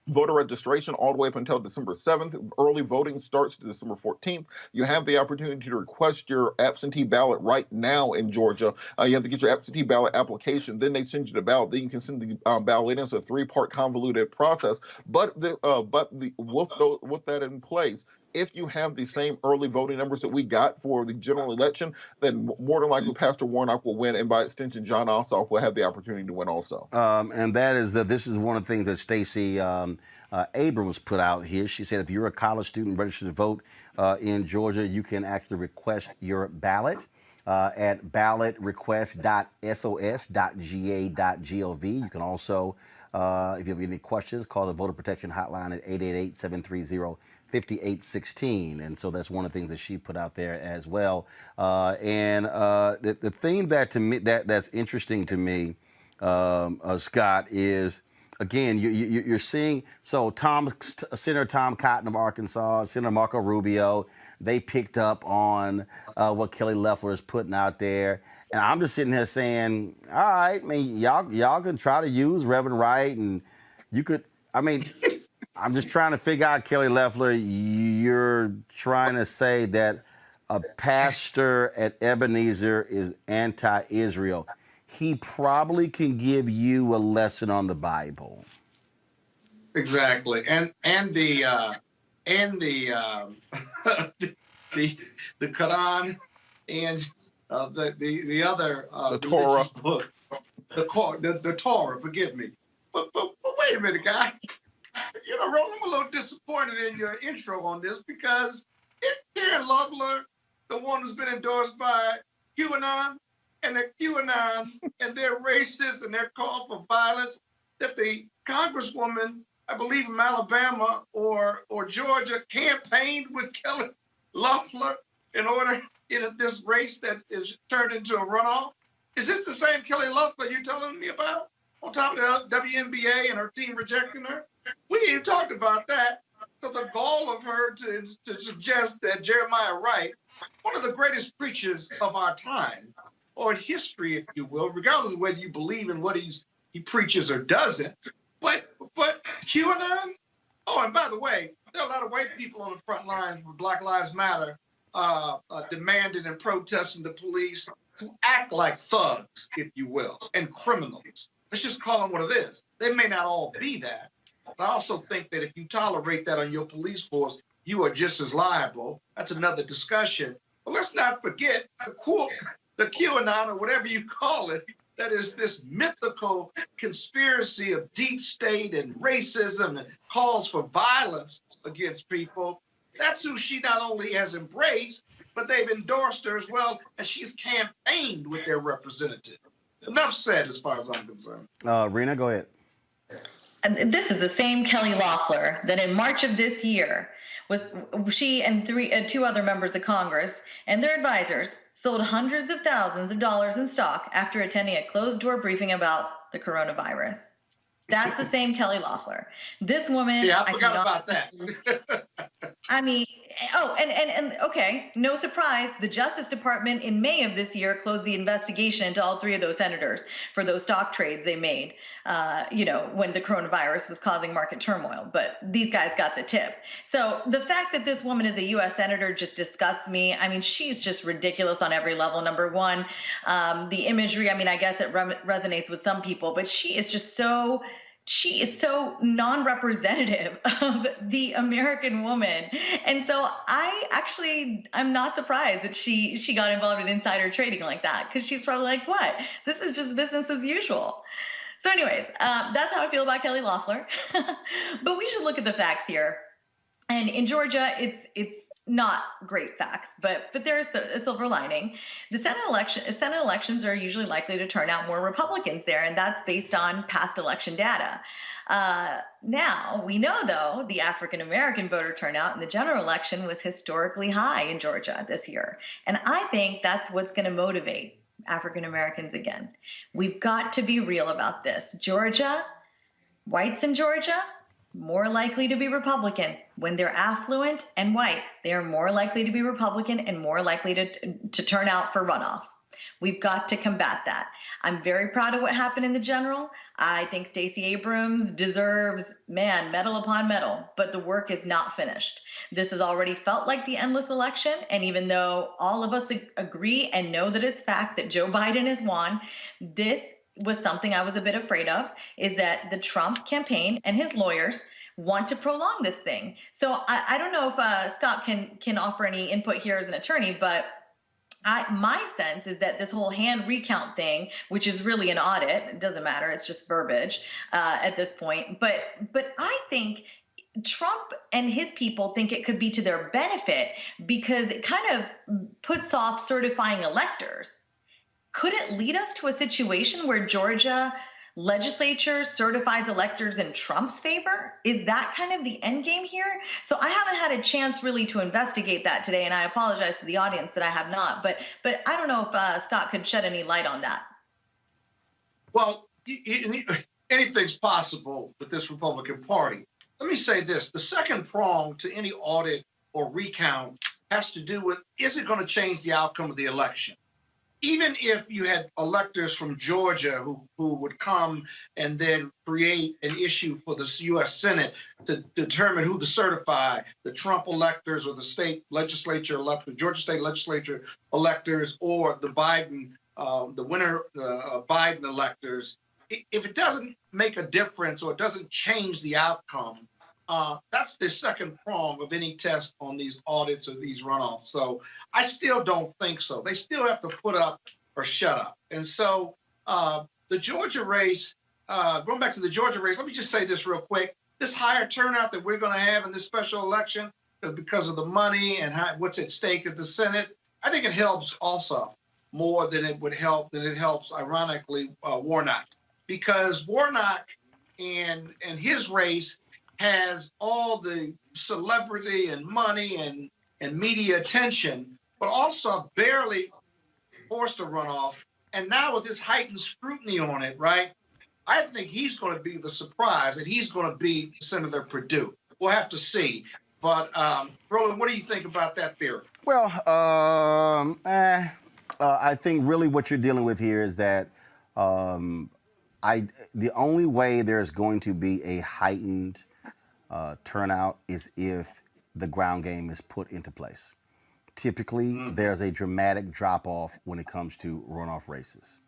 voter registration all the way up until December 7th. Early voting starts December 14th. You have the opportunity to request your absentee ballot right now in Georgia. You have to get your absentee ballot application. Then they send you the ballot. Then you can send the ballot in. It's a 3-part convoluted process. But with that in place, if you have the same early voting numbers that we got for the general election, then more than likely Pastor Warnock will win, and by extension, John Ossoff will have the opportunity to win also. And that is that this is one of the things that Stacey Abrams put out here. She said if you're a college student registered to vote in Georgia, you can actually request your ballot at ballotrequest.sos.ga.gov. You can also, if you have any questions, call the Voter Protection Hotline at 888-730-5816, and so that's one of the things that she put out there as well. The thing that to me that's interesting to me, Scott, is again you're seeing Senator Tom Cotton of Arkansas, Senator Marco Rubio, they picked up on what Kelly Loeffler is putting out there. And I'm just sitting here saying, all right, I mean, y'all can try to use Reverend Wright, and you could, I mean, I'm just trying to figure out, Kelly Loeffler, you're trying to say that a pastor at Ebenezer is anti-Israel. He probably can give you a lesson on the Bible. Exactly, and the the Quran and the other the Torah book, the Torah. Forgive me, but wait a minute, guy. You know, Roland, I'm a little disappointed in your intro on this because Karen Loeffler, the one who's been endorsed by QAnon, and the QAnon and their racist and their call for violence, that the Congresswoman, I believe from Alabama or Georgia, campaigned with Kelly Loeffler in order in this race that is turned into a runoff. Is this the same Kelly Loeffler you're telling me about? On top of the WNBA and her team rejecting her? We ain't even talked about that. So the gall of her to suggest that Jeremiah Wright, one of the greatest preachers of our time, or in history, if you will, regardless of whether you believe in what he preaches or doesn't, but QAnon? Oh, and by the way, there are a lot of white people on the front lines with Black Lives Matter demanding and protesting the police who act like thugs, if you will, and criminals. Let's just call them what it is. They may not all be that. But I also think that if you tolerate that on your police force, you are just as liable. That's another discussion. But let's not forget the QAnon, or whatever you call it, that is this mythical conspiracy of deep state and racism and calls for violence against people. That's who she not only has embraced, but they've endorsed her as well, and she's campaigned with their representative. Enough said as far as I'm concerned. Rena, go ahead. And this is the same Kelly Loeffler that in March of this year she and two other members of Congress and their advisors sold hundreds of thousands of dollars in stock after attending a closed-door briefing about the coronavirus. That's the same Kelly Loeffler. This woman. Yeah, I forgot about that. I mean, And okay, no surprise, the Justice Department in May of this year closed the investigation into all 3 of those senators for those stock trades they made, when the coronavirus was causing market turmoil. But these guys got the tip. So the fact that this woman is a U.S. senator just disgusts me. I mean, she's just ridiculous on every level. Number one, the imagery, I mean, I guess it resonates with some people, but she is so non-representative of the American woman. And so I'm not surprised that she got involved in insider trading like that, because she's probably like, what? This is just business as usual. So anyways, that's how I feel about Kelly Loeffler. But we should look at the facts here. And in Georgia, it's not great facts, but there's a silver lining. The Senate elections are usually likely to turn out more Republicans there, and that's based on past election data. Now, we know, though, the African-American voter turnout in the general election was historically high in Georgia this year. And I think that's what's going to motivate African-Americans again. We've got to be real about this. Whites in Georgia, more likely to be Republican. When they're affluent and white, they are more likely to be Republican and more likely to turn out for runoffs. We've got to combat that. I'm very proud of what happened in the general. I think Stacey Abrams deserves, medal upon medal, but the work is not finished. This has already felt like the endless election, and even though all of us agree and know that it's fact that Joe Biden has won, this was something I was a bit afraid of, is that the Trump campaign and his lawyers want to prolong this thing. So I don't know if Scott can offer any input here as an attorney, but my sense is that this whole hand recount thing, which is really an audit, it doesn't matter, it's just verbiage at this point. But I think Trump and his people think it could be to their benefit, because it kind of puts off certifying electors. Could it lead us to a situation where Georgia legislature certifies electors in Trump's favor? Is that kind of the end game here? So I haven't had a chance really to investigate that today, and I apologize to the audience that I have not. But I don't know if Scott could shed any light on that. Well, anything's possible with this Republican Party. Let me say this. The second prong to any audit or recount has to do with, is it going to change the outcome of the election? Even if you had electors from Georgia who would come and then create an issue for the U.S. Senate to determine who to certify, the Trump electors or the state legislature electors, Georgia state legislature electors, or the Biden, the winner Biden electors, if it doesn't make a difference or it doesn't change the outcome, that's the second prong of any test on these audits or these runoffs. So I still don't think so. They still have to put up or shut up. And so the Georgia race, going back to the Georgia race, let me just say this real quick. This higher turnout that we're going to have in this special election because of the money and what's at stake at the Senate, I think it helps Ossoff more than it helps, ironically, Warnock. Because Warnock and his race has all the celebrity and money and media attention, but also barely forced a runoff. And now with this heightened scrutiny on it, right, I think he's going to be the surprise, and he's going to be Senator Perdue. We'll have to see. But, Roland, what do you think about that theory? Well, I think really what you're dealing with here is that the only way there's going to be a heightened turnout is if the ground game is put into place. Typically, there's a dramatic drop-off when it comes to runoff races.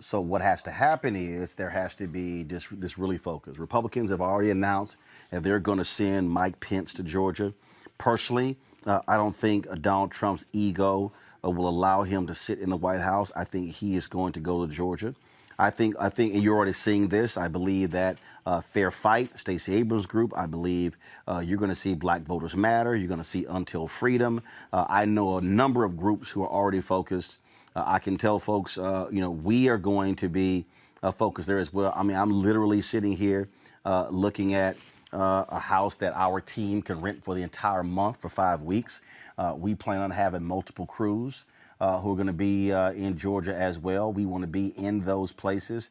So what has to happen is there has to be this really focus. Republicans have already announced that they're going to send Mike Pence to Georgia. Personally, I don't think Donald Trump's ego will allow him to sit in the White House. I think he is going to go to Georgia. I think, and you're already seeing this, I believe that Fair Fight, Stacey Abrams' group, I believe you're going to see Black Voters Matter, you're going to see Until Freedom. I know a number of groups who are already focused. I can tell folks, we are going to be focused there as well. I mean, I'm literally sitting here looking at a house that our team can rent for the entire month for 5 weeks. We plan on having multiple crews. who are going to be in Georgia as well. We want to be in those places,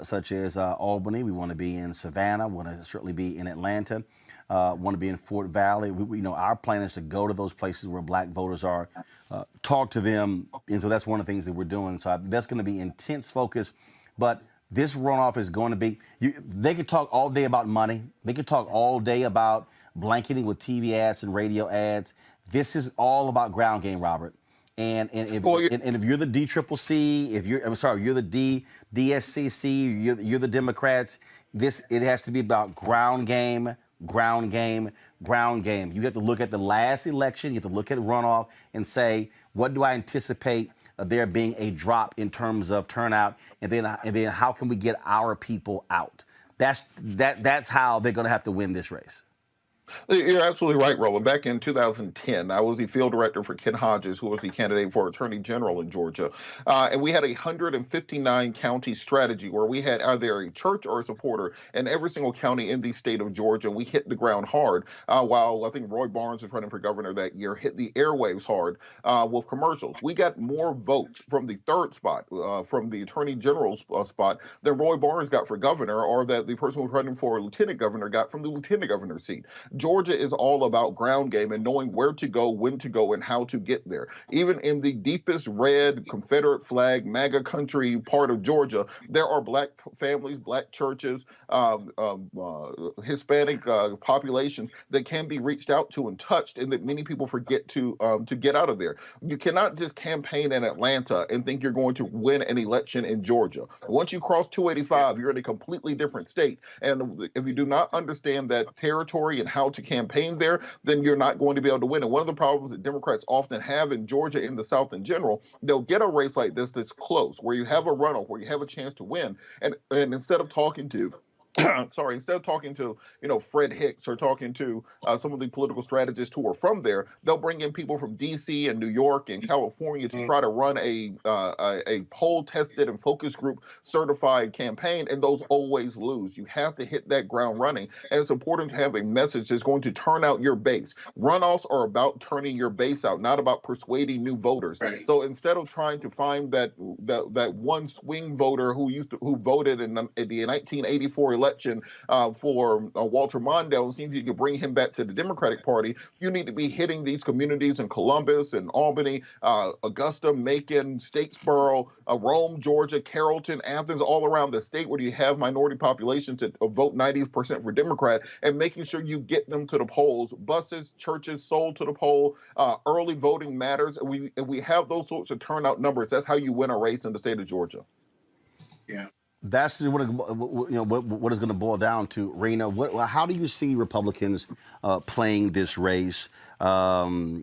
such as Albany. We want to be in Savannah. We want to certainly be in Atlanta. Want to be in Fort Valley. Our plan is to go to those places where black voters are, talk to them, and so that's one of the things that we're doing. So that's going to be intense focus, but this runoff is going to be, they could talk all day about money. They could talk all day about blanketing with TV ads and radio ads. This is all about ground game, Robert. And if you're the DCCC, you're the DSCC, you're the Democrats, it has to be about ground game, ground game, ground game. You have to look at the last election, you have to look at runoff and say, what do I anticipate there being a drop in terms of turnout, and then how can we get our people out? That's how they're going to have to win this race. You're absolutely right, Roland. Back in 2010, I was the field director for Ken Hodges, who was the candidate for Attorney General in Georgia. And we had a 159 county strategy where we had either a church or a supporter in every single county in the state of Georgia. We hit the ground hard, while I think Roy Barnes was running for governor that year, hit the airwaves hard with commercials. We got more votes from the third spot, from the Attorney General's spot, than Roy Barnes got for governor, or that the person who was running for lieutenant governor got from the lieutenant governor's seat. Georgia is all about ground game and knowing where to go, when to go, and how to get there. Even in the deepest red Confederate flag, MAGA country part of Georgia, there are black families, black churches, Hispanic populations that can be reached out to and touched, and that many people forget to get out of there. You cannot just campaign in Atlanta and think you're going to win an election in Georgia. Once you cross 285, you're in a completely different state. And if you do not understand that territory and how to campaign there, then you're not going to be able to win. And one of the problems that Democrats often have in Georgia, in the South in general, they'll get a race like this that's close, where you have a runoff, where you have a chance to win, and instead of talking to Fred Hicks or talking to some of the political strategists who are from there, they'll bring in people from D.C. and New York and California to try to run a poll-tested and focus group certified campaign, and those always lose. You have to hit that ground running, and it's important to have a message that's going to turn out your base. Runoffs are about turning your base out, not about persuading new voters. Right. So instead of trying to find that one swing voter who voted in the 1984 election for Walter Mondale, seems you can bring him back to the Democratic Party, you need to be hitting these communities in Columbus and Albany, Augusta, Macon, Statesboro, Rome, Georgia, Carrollton, Athens, all around the state where you have minority populations that vote 90% for Democrat, and making sure you get them to the polls. Buses, churches sold to the poll. Early voting matters. If we have those sorts of turnout numbers, that's how you win a race in the state of Georgia. Yeah. That's what it's going to boil down to, Rena. How do you see Republicans playing this race? Obviously,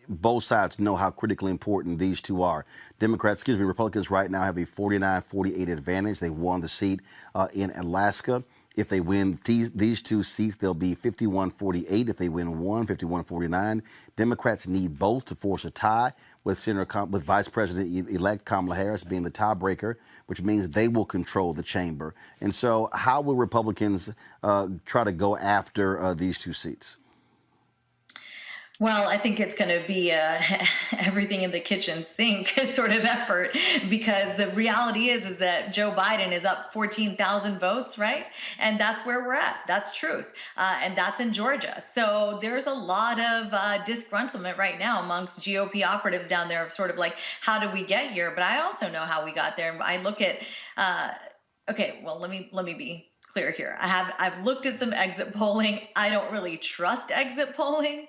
both sides know how critically important these two are. Republicans right now have a 49-48 advantage. They won the seat in Alaska. If they win these two seats, they'll be 51-48. If they win one, 51-49. Democrats need both to force a tie, with Vice President-elect Kamala Harris being the tiebreaker, which means they will control the chamber. And so how will Republicans try to go after these two seats? Well, I think it's going to be everything in the kitchen sink sort of effort, because the reality is that Joe Biden is up 14,000 votes, right? And that's where we're at. That's truth. And that's in Georgia. So there's a lot of disgruntlement right now amongst GOP operatives down there of sort of like, how did we get here? But I also know how we got there. I look at, let me be clear here. I've looked at some exit polling. I don't really trust exit polling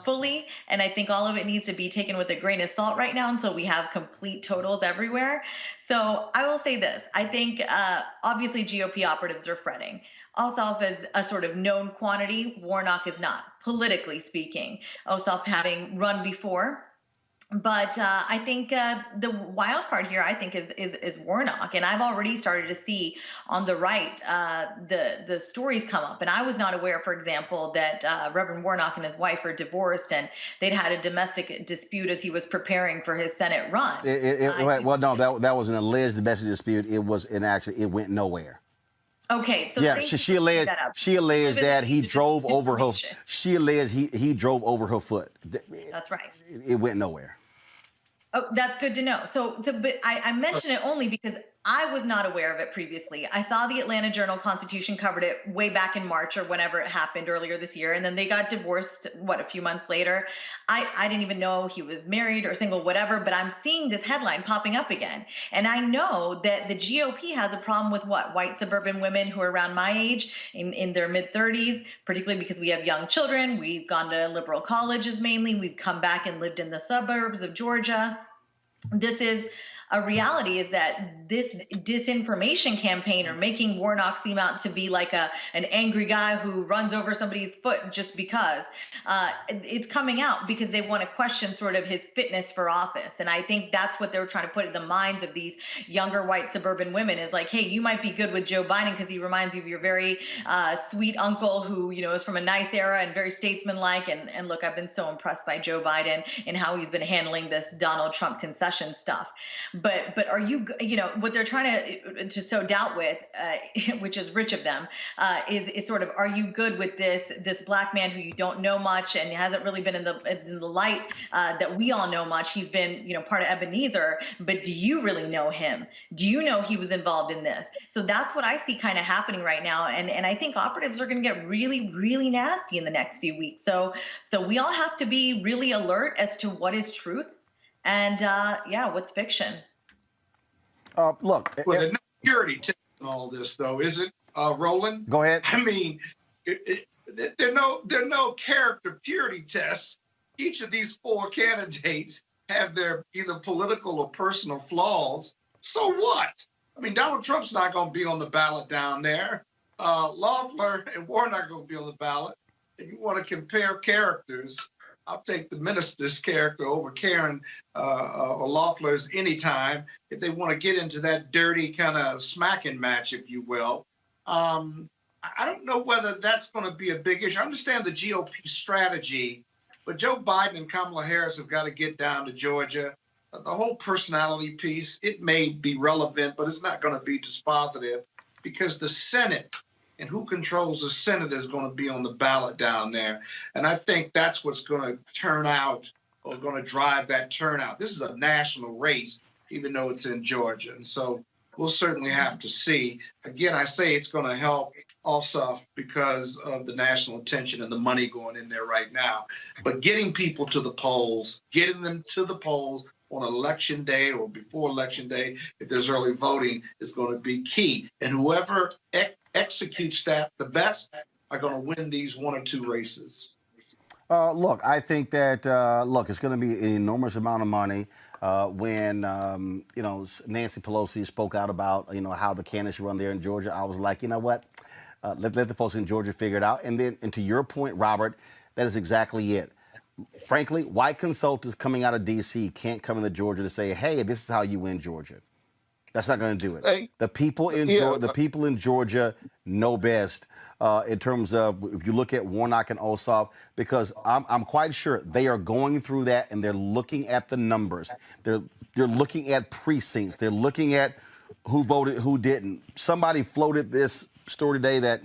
fully, and I think all of it needs to be taken with a grain of salt right now until we have complete totals everywhere. So I will say this: I think obviously GOP operatives are fretting. Ossoff is a sort of known quantity. Warnock is not, politically speaking. Ossoff having run before. But I think the wild card here, I think, is Warnock. And I've already started to see on the right the stories come up. And I was not aware, for example, that Reverend Warnock and his wife are divorced and they'd had a domestic dispute as he was preparing for his Senate run. That was an alleged domestic dispute. It went nowhere. Okay, so Yeah, thank she you for bringing alleged that up. she alleged that he drove over her. Information. She alleged he drove over her foot. That's right. It went nowhere. Oh, that's good to know. But I mention it only because I was not aware of it previously. I saw the Atlanta Journal-Constitution covered it way back in March or whenever it happened earlier this year. And then they got divorced, a few months later. I didn't even know he was married or single, whatever, but I'm seeing this headline popping up again. And I know that the GOP has a problem with white suburban women who are around my age in their mid-30s, particularly because we have young children. We've gone to liberal colleges mainly. We've come back and lived in the suburbs of Georgia. This is a reality, is that this disinformation campaign, or making Warnock seem out to be like an angry guy who runs over somebody's foot just because, it's coming out because they want to question sort of his fitness for office. And I think that's what they're trying to put in the minds of these younger white suburban women, is like, hey, you might be good with Joe Biden because he reminds you of your very sweet uncle who, is from a nice era and very statesmanlike. And look, I've been so impressed by Joe Biden and how he's been handling this Donald Trump concession stuff. But are you, what they're trying to sow doubt with, which is rich of them, is sort of, are you good with this black man who you don't know much and hasn't really been in the light that we all know much? He's been, part of Ebenezer, but do you really know him? Do you know he was involved in this? So that's what I see kind of happening right now. And I think operatives are going to get really, really nasty in the next few weeks. So we all have to be really alert as to what is truth and what's fiction. Look. Well, there's no purity test in all this, though, is it, Roland? Go ahead. I mean, there are no character purity tests. Each of these four candidates have their either political or personal flaws. So what? I mean, Donald Trump's not going to be on the ballot down there. Loeffler and Warnock are going to be on the ballot. If you want to compare characters, I'll take the minister's character over Karen or Loeffler's anytime if they want to get into that dirty kind of smacking match, if you will. I don't know whether that's going to be a big issue. I understand the GOP strategy, but Joe Biden and Kamala Harris have got to get down to Georgia. The whole personality piece, it may be relevant, but it's not going to be dispositive because the Senate and who controls the Senate is going to be on the ballot down there. And I think that's what's going to turn out or going to drive that turnout. This is a national race, even though it's in Georgia. And so we'll certainly have to see. Again, I say it's going to help Osoff because of the national attention and the money going in there right now. But getting people to the polls, getting them to the polls on election day or before election day, if there's early voting, is going to be key. And whoever executes that the best are going to win these one or two races. Look, I think that, it's going to be an enormous amount of money. When, Nancy Pelosi spoke out about, how the candidates run there in Georgia, I was like, you know what? Let the folks in Georgia figure it out. And to your point, Robert, that is exactly it. Frankly, white consultants coming out of D.C. can't come into Georgia to say, hey, this is how you win Georgia. That's not going to do it. Hey, the people in Georgia know best in terms of, if you look at Warnock and Ossoff, because I'm quite sure they are going through that and they're looking at the numbers. They're looking at precincts. They're looking at who voted, who didn't. Somebody floated this story today that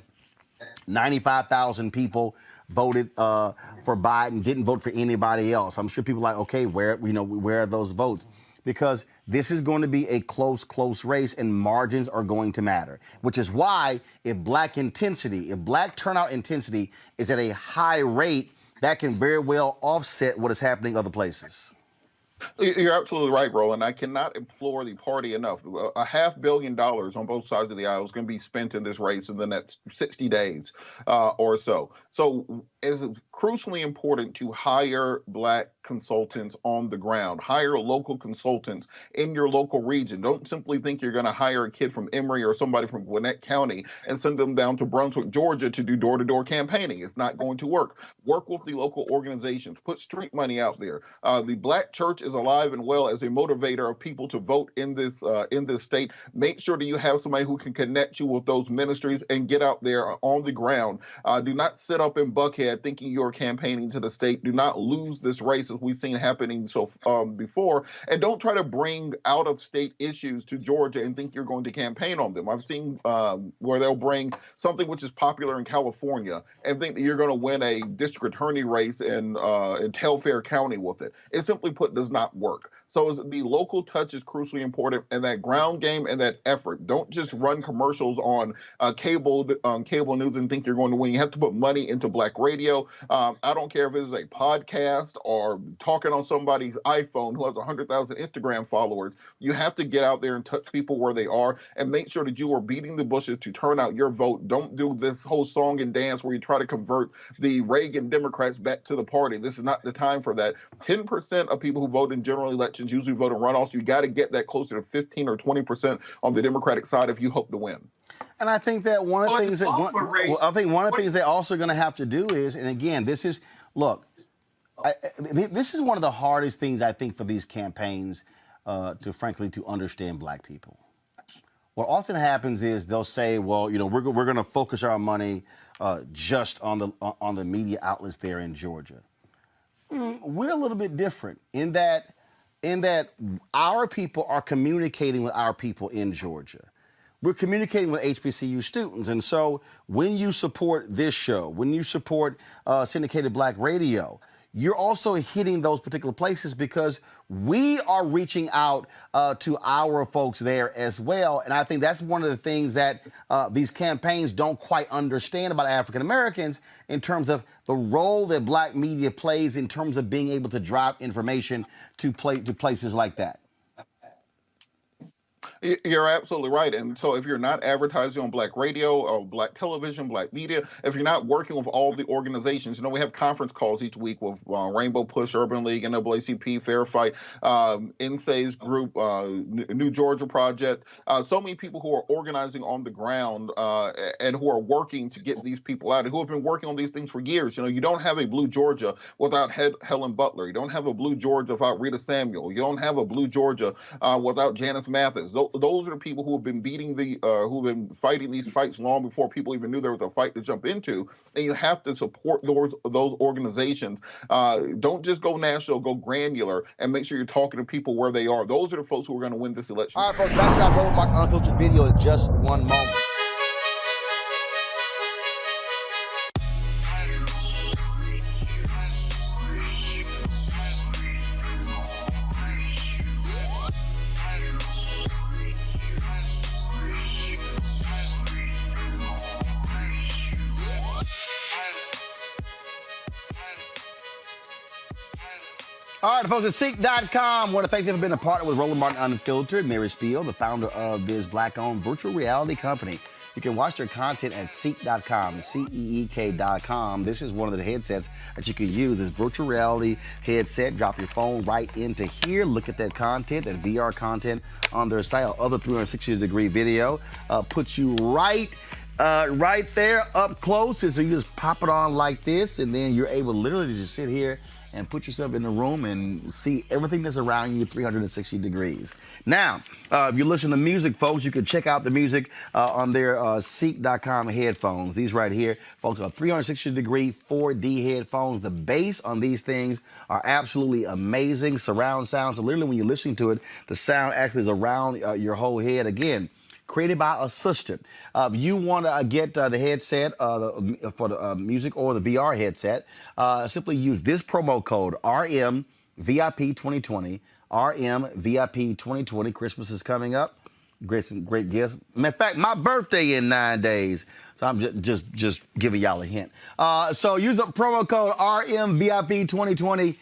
95,000 people voted for Biden, didn't vote for anybody else. I'm sure people are like, okay, where are those votes? Because this is going to be a close race and margins are going to matter, which is why if black turnout intensity is at a high rate, that can very well offset what is happening other places. You're absolutely right, Roland. I cannot implore the party enough. $500 million on both sides of the aisle is going to be spent in this race in the next 60 days or so. So it's crucially important to hire black consultants on the ground, hire local consultants in your local region. Don't simply think you're going to hire a kid from Emory or somebody from Gwinnett County and send them down to Brunswick, Georgia to do door-to-door campaigning. It's not going to work. Work with the local organizations. Put street money out there. The black church is is alive and well as a motivator of people to vote in this state. Make sure that you have somebody who can connect you with those ministries and get out there on the ground. Do not sit up in Buckhead thinking you're campaigning to the state. Do not lose this race as we've seen happening before. And don't try to bring out-of-state issues to Georgia and think you're going to campaign on them. I've seen where they'll bring something which is popular in California and think that you're going to win a district attorney race in Telfair County with it. It simply put does not work. So the local touch is crucially important, and that ground game and that effort. Don't just run commercials on cable news and think you're going to win. You have to put money into Black radio. I don't care if it's a podcast or talking on somebody's iPhone who has 100,000 Instagram followers. You have to get out there and touch people where they are and make sure that you are beating the bushes to turn out your vote. Don't do this whole song and dance where you try to convert the Reagan Democrats back to the party. This is not the time for that. 10% of people who vote in general elections usually vote in runoffs. You got to get that closer to 15 or 20% on the Democratic side if you hope to win. And I think that one of the things they're also going to have to do is, and again, this is, look, this is one of the hardest things I think for these campaigns to understand Black people. What often happens is they'll say, well, we're going to focus our money just on the media outlets there in Georgia. We're a little bit different in that our people are communicating with our people in Georgia. We're communicating with HBCU students. And so when you support this show, when you support syndicated Black radio, you're also hitting those particular places because we are reaching out to our folks there as well. And I think that's one of the things that these campaigns don't quite understand about African Americans in terms of the role that Black media plays in terms of being able to drive information to places like that. You're absolutely right. And so if you're not advertising on Black radio or Black television, Black media, if you're not working with all the organizations, we have conference calls each week with Rainbow Push, Urban League, NAACP, Fair Fight, NSA's group, New Georgia Project, so many people who are organizing on the ground and who are working to get these people out and who have been working on these things for years. You don't have a Blue Georgia without Helen Butler. You don't have a Blue Georgia without Rita Samuel. You don't have a Blue Georgia without Janice Mathis. Those are the people who have been who've been fighting these fights long before people even knew there was a fight to jump into. And you have to support those organizations. Don't just go national, go granular, and make sure you're talking to people where they are. Those are the folks who are going to win this election. All right, folks, back to our Roland Martin Unfiltered video in just one moment. All right, folks, at Seek.com, I want to thank them for being a partner with Roland Martin Unfiltered. Mary Spiel, the founder of this Black-owned virtual reality company. You can watch their content at Seek.com, CEEK.com. This is one of the headsets that you can use. This virtual reality headset. Drop your phone right into here. Look at that content, that VR content on their site. Other 360-degree video puts you right there up close. And so you just pop it on like this, and then you're able literally to just sit here and put yourself in the room and see everything that's around you 360 degrees. Now, if you listen to music, folks, you can check out the music on their Seek.com headphones. These right here, folks, are 360-degree 4D headphones. The bass on these things are absolutely amazing. Surround sound, so literally when you're listening to it, the sound actually is around your whole head. Again, created by Assistant. If you want to get the headset for the music or the VR headset, simply use this promo code RMVIP2020. RMVIP2020. Christmas is coming up. Some great gifts. In fact, my birthday in 9 days. So I'm just giving y'all a hint. So use a promo code RMVIP2020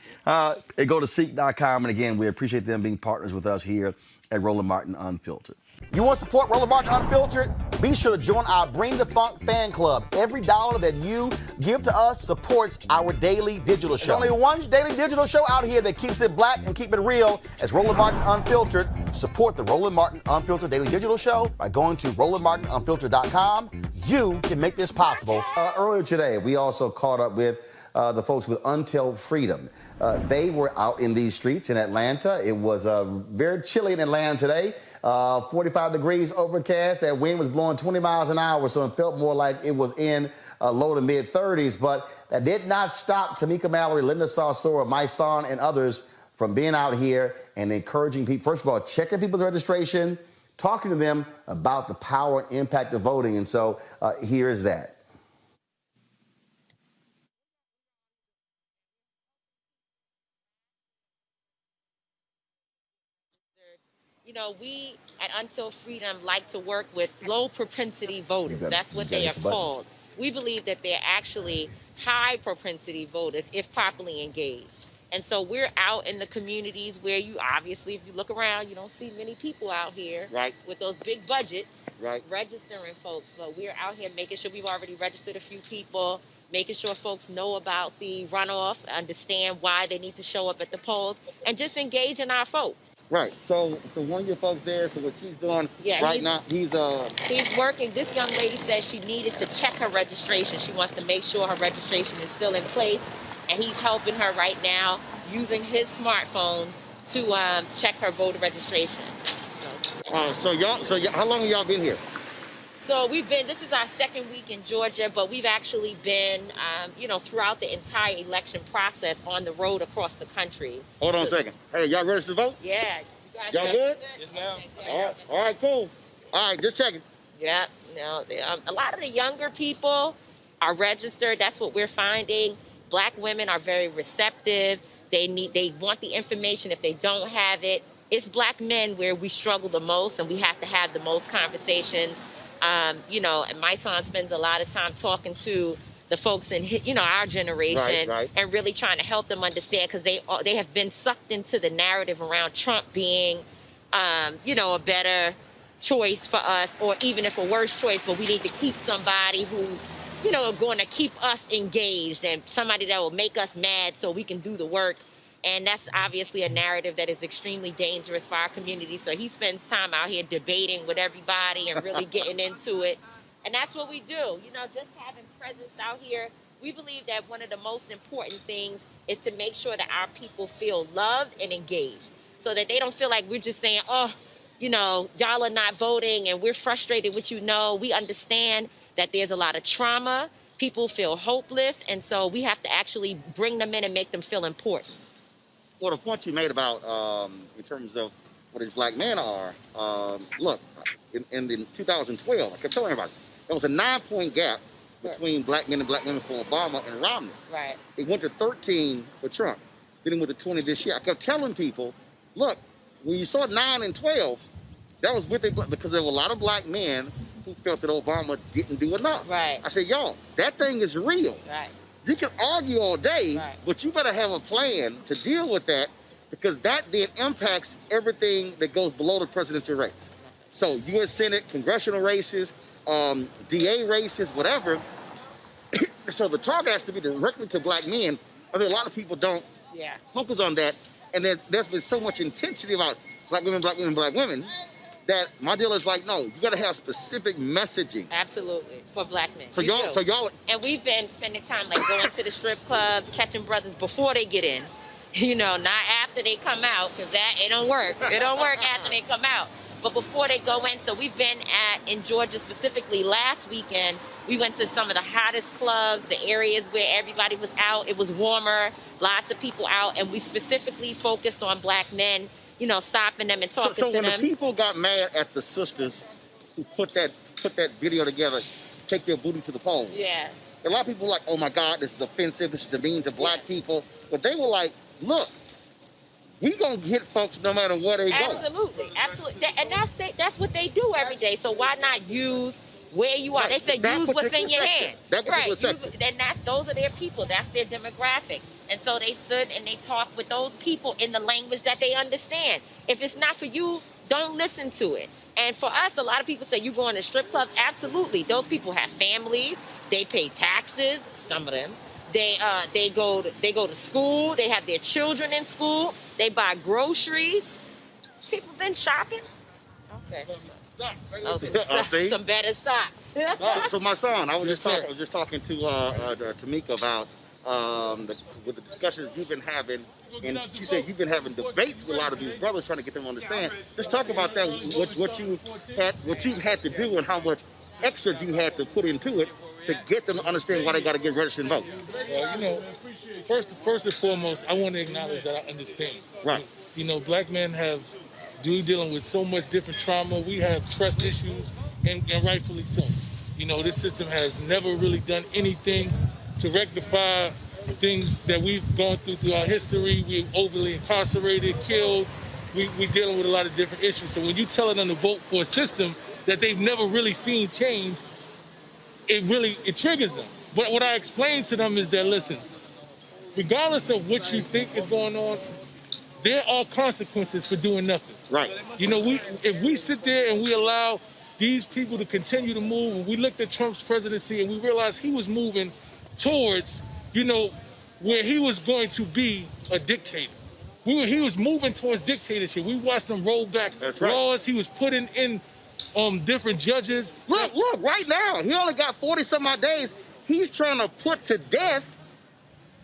and go to Seek.com. And again, we appreciate them being partners with us here at Roland Martin Unfiltered. You want to support Roland Martin Unfiltered? Be sure to join our Bring the Funk fan club. Every dollar that you give to us supports our daily digital show. There's only one daily digital show out here that keeps it black and keep it real. As Roland Martin Unfiltered. Support the Roland Martin Unfiltered daily digital show by going to RolandMartinUnfiltered.com. You can make this possible. Earlier today, we also caught up with the folks with Until Freedom. They were out in these streets in Atlanta. It was very chilly in Atlanta today. 45 degrees overcast. That wind was blowing 20 miles an hour, so it felt more like it was in low to mid 30s. But that did not stop Tamika Mallory, Linda Sarsour, my son, and others from being out here and encouraging people. First of all, checking people's registration, talking to them about the power and impact of voting. And so here is that. You know, we at Until Freedom like to work with low propensity voters. That's what they are called. We believe that they're actually high propensity voters if properly engaged. And so we're out in the communities where you obviously, if you look around, you don't see many people out here with those big budgets registering folks. But we're out here making sure we've already registered a few people, making sure folks know about the runoff, understand why they need to show up at the polls, and just engage in our folks. Right. So one of your folks there, so what she's doing right now, he's working. This young lady said she needed to check her registration. She wants to make sure her registration is still in place. And he's helping her right now using his smartphone to check her voter registration. So how long have y'all been here? So this is our second week in Georgia, but we've actually been, throughout the entire election process on the road across the country. Hold on a second. Hey, y'all ready to vote? Yeah. Y'all good? Yes, ma'am. All right, cool. All right, just checking. Yeah. A lot of the younger people are registered. That's what we're finding. Black women are very receptive. They want the information if they don't have it. It's black men where we struggle the most and we have to have the most conversations. And my son spends a lot of time talking to the folks in our generation and really trying to help them understand, because they have been sucked into the narrative around Trump being a better choice for us, or even if a worse choice, but we need to keep somebody who's going to keep us engaged and somebody that will make us mad so we can do the work. And that's obviously a narrative that is extremely dangerous for our community. So he spends time out here debating with everybody and really getting into it. And that's what we do. Just having presence out here. We believe that one of the most important things is to make sure that our people feel loved and engaged, so that they don't feel like we're just saying, y'all are not voting and we're frustrated with we understand that there's a lot of trauma. People feel hopeless. And so we have to actually bring them in and make them feel important. Well, the point you made about, in terms of what these black men are, look, in 2012, I kept telling everybody, there was a 9-point gap between black men and black women for Obama and Romney. Right. It went to 13 for Trump. Then it went to 20 this year. I kept telling people, look, when you saw 9 and 12, that was with it because there were a lot of black men who felt that Obama didn't do enough. Right. I said, y'all, that thing is real. Right. You can argue all day, but you better have a plan to deal with that, because that then impacts everything that goes below the presidential race. So U.S. Senate, congressional races, DA races, whatever. So the target has to be directly to black men. I think a lot of people don't focus on that. And there's been so much intensity about black women, black women, black women, that my deal is like, no, you got to have specific messaging. Absolutely, for black men. So y'all, and we've been spending time like going to the strip clubs, catching brothers before they get in. Not after they come out, because it don't work. It don't work after they come out. But before they go in, so we've been in Georgia specifically last weekend. We went to some of the hottest clubs, the areas where everybody was out. It was warmer, lots of people out, and we specifically focused on black men, stopping them and talking to them. So when the people got mad at the sisters who put that video together, take their booty to the polls. Yeah. A lot of people were like, oh my God, this is offensive, this is demeaning to black people. But they were like, look, we gonna hit folks no matter where they go. Absolutely. And that's what they do every day. So why not use where you are? They say use what's in your hand. Those are their people. That's their demographic. And so they stood and they talked with those people in the language that they understand. If it's not for you, don't listen to it. And for us, a lot of people say, you going to strip clubs? Absolutely. Those people have families. They pay taxes, some of them. They go to school. They have their children in school. They buy groceries. People been shopping. Okay. Some better stocks. So my son, I was just talking to Tamika about with the discussions you've been having, and she said you've been having debates with a lot of these brothers trying to get them to understand. Just talk about that, what you've had to do and how much extra you had to put into it to get them to understand why they got to get registered and vote. Well, you know, first and foremost, I want to acknowledge that I understand. Right. You know, black men have dealing with so much different trauma. We have trust issues, and rightfully so. You know, this system has never really done anything to rectify things that we've gone through our history. We're overly incarcerated, killed. We're dealing with a lot of different issues. So when you tell them to vote for a system that they've never really seen change, it triggers them. But what I explain to them is that, listen, regardless of what you think is going on, there are consequences for doing nothing. Right. You know, if we sit there and we allow these people to continue to move, and we looked at Trump's presidency and we realized he was moving towards, you know, where he was going to be a dictator. He was moving towards dictatorship. We watched him roll back laws. He was putting in different judges. Look, right now, he only got 40-some-odd days. He's trying to put to death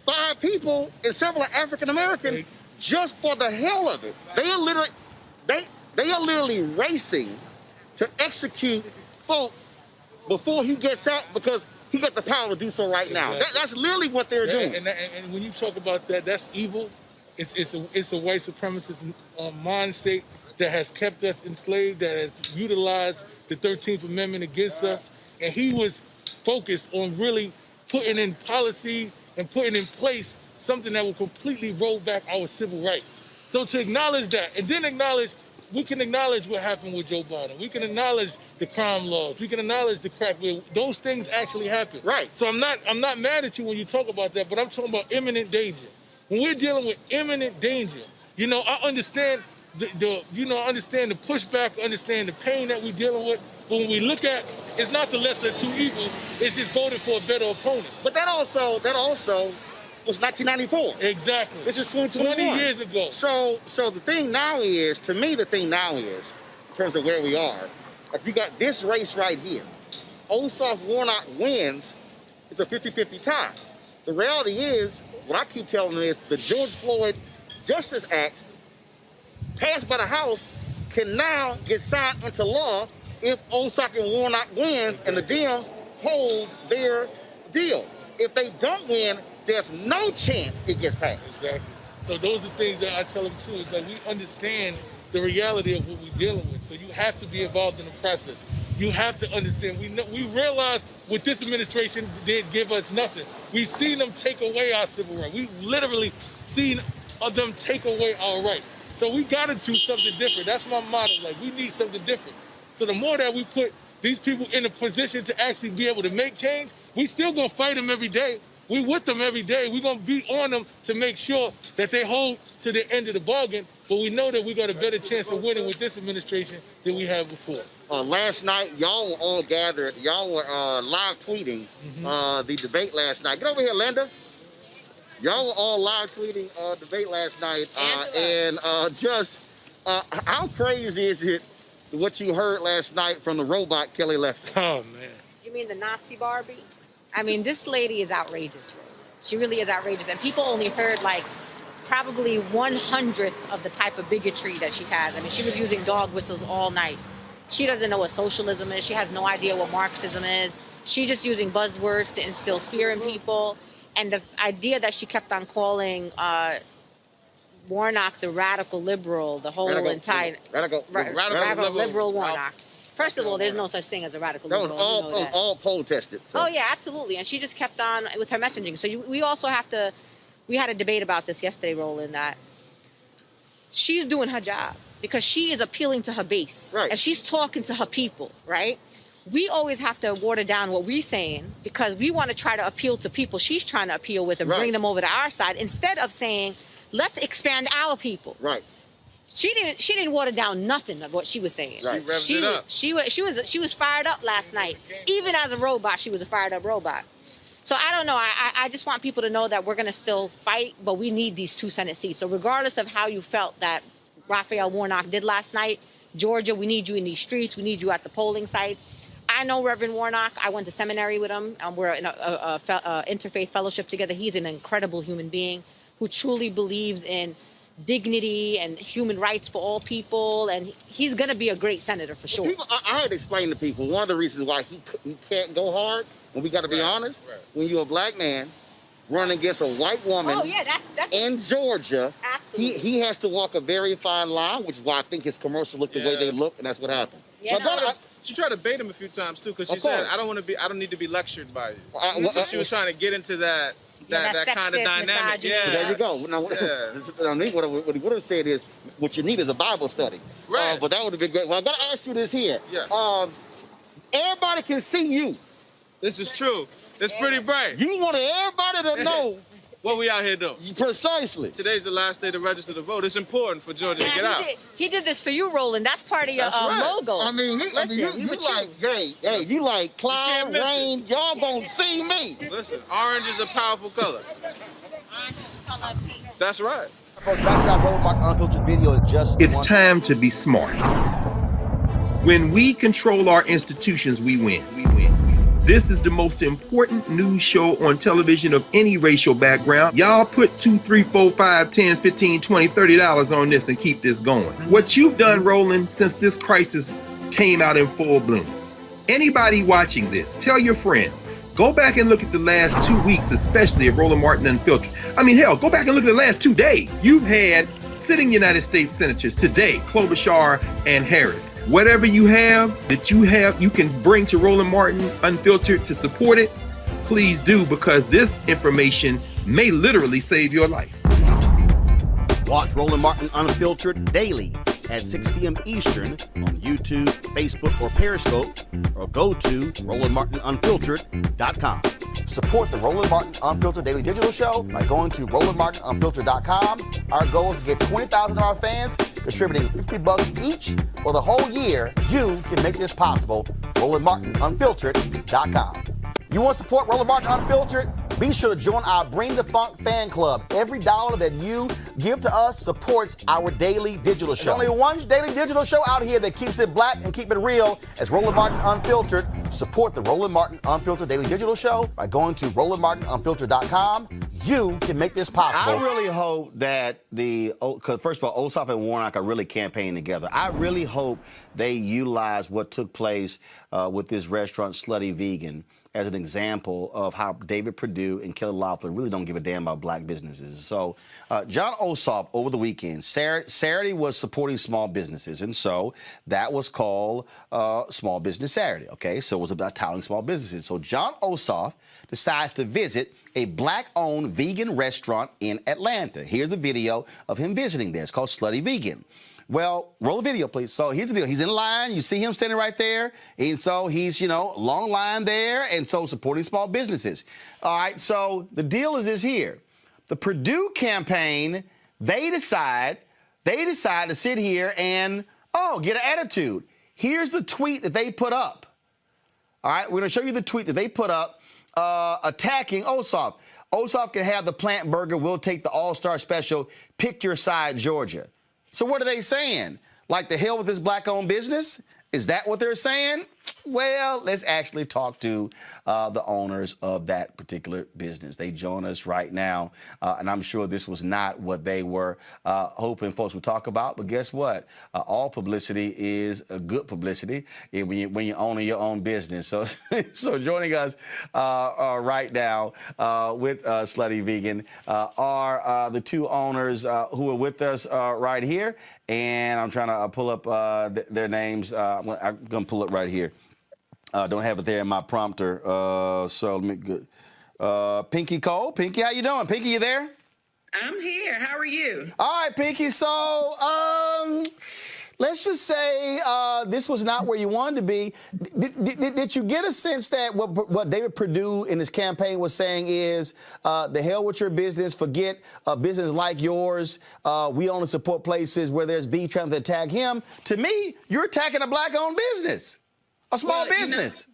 5 people and several African-American just for the hell of it. They are literally racing to execute folk before he gets out because he got the power to do so right now. That's literally what they're doing. And when you talk about that, that's evil. It's a white supremacist mind state that has kept us enslaved, that has utilized the 13th Amendment against us. And he was focused on really putting in policy and putting in place something that will completely roll back our civil rights. So to acknowledge that, and then we can acknowledge what happened with Joe Biden. We can acknowledge the crime laws. We can acknowledge the crack. Those things actually happen. Right. So I'm not mad at you when you talk about that, but I'm talking about imminent danger. When we're dealing with imminent danger, you know, I understand I understand the pushback, understand the pain that we're dealing with. But when we look at, it's not the lesser of two evils. It's just voting for a better opponent. But that also was 1994. Exactly. This is 2021. 20 years ago. So the thing now is, to me, in terms of where we are, if you got this race right here, Ossoff Warnock wins, it's a 50-50 tie. The reality is, what I keep telling them is the George Floyd Justice Act, passed by the House, can now get signed into law if Ossoff and Warnock wins and the Dems hold their deal. If they don't win, there's no chance it gets passed. Exactly. So those are things that I tell them too, is that we understand the reality of what we're dealing with. So you have to be involved in the process. You have to understand. We realize with this administration, they give us nothing. We've seen them take away our civil rights. We've literally seen them take away our rights. So we got to do something different. That's my motto. Like, we need something different. So the more that we put these people in a position to actually be able to make change, we still going to fight them every day. We with them every day. We're going to be on them to make sure that they hold to the end of the bargain. But we know that we got a better chance of winning with this administration than we had before. Last night, y'all were all gathered. Y'all were live tweeting the debate last night. Get over here, Linda. Y'all were all live tweeting debate last night. How crazy is it what you heard last night from the robot Kelly Loeffler? Oh, man. You mean the Nazi Barbie? I mean, this lady is outrageous. Really. She really is outrageous. And people only heard like probably 1/100th of the type of bigotry that she has. I mean, she was using dog whistles all night. She doesn't know what socialism is. She has no idea what Marxism is. She's just using buzzwords to instill fear in people. And the idea that she kept on calling Warnock the radical liberal, the whole entire radical liberal Warnock. First of all, there's no such thing as a radical liberal. That was all poll tested. So. Oh yeah, absolutely. And she just kept on with her messaging. So we also have to. We had a debate about this yesterday, Roland. That she's doing her job because she is appealing to her base, and she's talking to her people, right? We always have to water down what we're saying because we want to try to appeal to people she's trying to appeal with and bring them over to our side instead of saying, let's expand our people. Right. She didn't water down nothing of what she was saying. Right. She was fired up last night. Even as a robot, she was a fired up robot. So I don't know. I just want people to know that we're going to still fight, but we need these 2 Senate seats. So regardless of how you felt that Raphael Warnock did last night, Georgia, we need you in these streets. We need you at the polling sites. I know Reverend Warnock. I went to seminary with him. We're in a interfaith fellowship together. He's an incredible human being who truly believes in dignity and human rights for all people, and he's going to be a great senator for sure. I had to explain to people one of the reasons why he can't go hard, and we got to be honest, when you're a black man running against a white woman in Georgia, he has to walk a very fine line, which is why I think his commercials look the way they look, and that's what happened. Yeah. She tried to bait him a few times too, because she said, "I don't need to be lectured by you." So she was trying to get into that kind of dynamic. There you go. Now, what I said is, what you need is a Bible study. Right. But that would have been great. Well, I'm going to ask you this here. Yes. Everybody can see you. This is true. It's pretty bright. You want everybody to know what we out here doing. Precisely. Today's the last day to register to vote. It's important for Georgia to get out. He did this for you, Roland. That's part of your logo. I mean, you like cloud, rain. Y'all gonna see me. Listen, orange is a powerful color. That's right. It's time to be smart. When we control our institutions, we win. This is the most important news show on television of any racial background. Y'all put $2, $3, $4, $5, $10, $15, $20, $30 on this and keep this going. What you've done, Roland, since this crisis came out in full bloom. Anybody watching this, tell your friends. Go back and look at the last 2 weeks, especially of Roland Martin Unfiltered. I mean, hell, go back and look at the last 2 days. You've had sitting United States senators today, Klobuchar and Harris. Whatever you have that you can bring to Roland Martin Unfiltered to support it, please do, because this information may literally save your life. Watch Roland Martin Unfiltered daily at 6 p.m. Eastern on YouTube, Facebook, or Periscope, or go to RolandMartinUnfiltered.com. Support the Roland Martin Unfiltered Daily Digital Show by going to RolandMartinUnfiltered.com. Our goal is to get 20,000 of our fans contributing $50 each for the whole year. You can make this possible. RolandMartinUnfiltered.com. You want to support Roland Martin Unfiltered? Be sure to join our Bring the Funk fan club. Every dollar that you give to us supports our daily digital show. There's only one daily digital show out here that keeps it black and keep it real. It's Roland Martin Unfiltered. Support the Roland Martin Unfiltered Daily Digital Show by going to RolandMartinUnfiltered.com. You can make this possible. I really hope that because first of all, Osoff and Warnock are really campaigning together. I really hope they utilize what took place with this restaurant, Slutty Vegan, as an example of how David Perdue and Kelly Loeffler really don't give a damn about black businesses. So John Ossoff over the weekend, Saturday was supporting small businesses, and so that was called Small Business Saturday, okay? So it was about touting small businesses. So John Ossoff decides to visit a black-owned vegan restaurant in Atlanta. Here's the video of him visiting there. It's called Slutty Vegan. Well, roll the video, please. So here's the deal. He's in line. You see him standing right there. And so he's, long line there. And so supporting small businesses. All right. So the deal is this here. The Perdue campaign, they decide to sit here and, get an attitude. Here's the tweet that they put up. All right. We're going to show you the tweet that they put up attacking Osoff. Osoff can have the plant burger. We'll take the all-star special. Pick your side, Georgia. So what are they saying? Like the hell with this black-owned business? Is that what they're saying? Well, let's actually talk to the owners of that particular business. They join us right now, and I'm sure this was not what they were hoping folks would talk about. But guess what? All publicity is a good publicity when you're owning your own business. So, so joining us right now with Slutty Vegan are the two owners who are with us right here, and I'm trying to pull up their names. I'm going to pull it right here. Don't have it there in my prompter. So let me get Pinky Cole. Pinky, how you doing? Pinky, you there? I'm here. How are you? All right, Pinky. So let's just say this was not where you wanted to be. Did you get a sense that what David Perdue in his campaign was saying is the hell with your business, forget a business like yours. We only support places where there's beef trying to attack him. To me, you're attacking a black-owned business. A small business.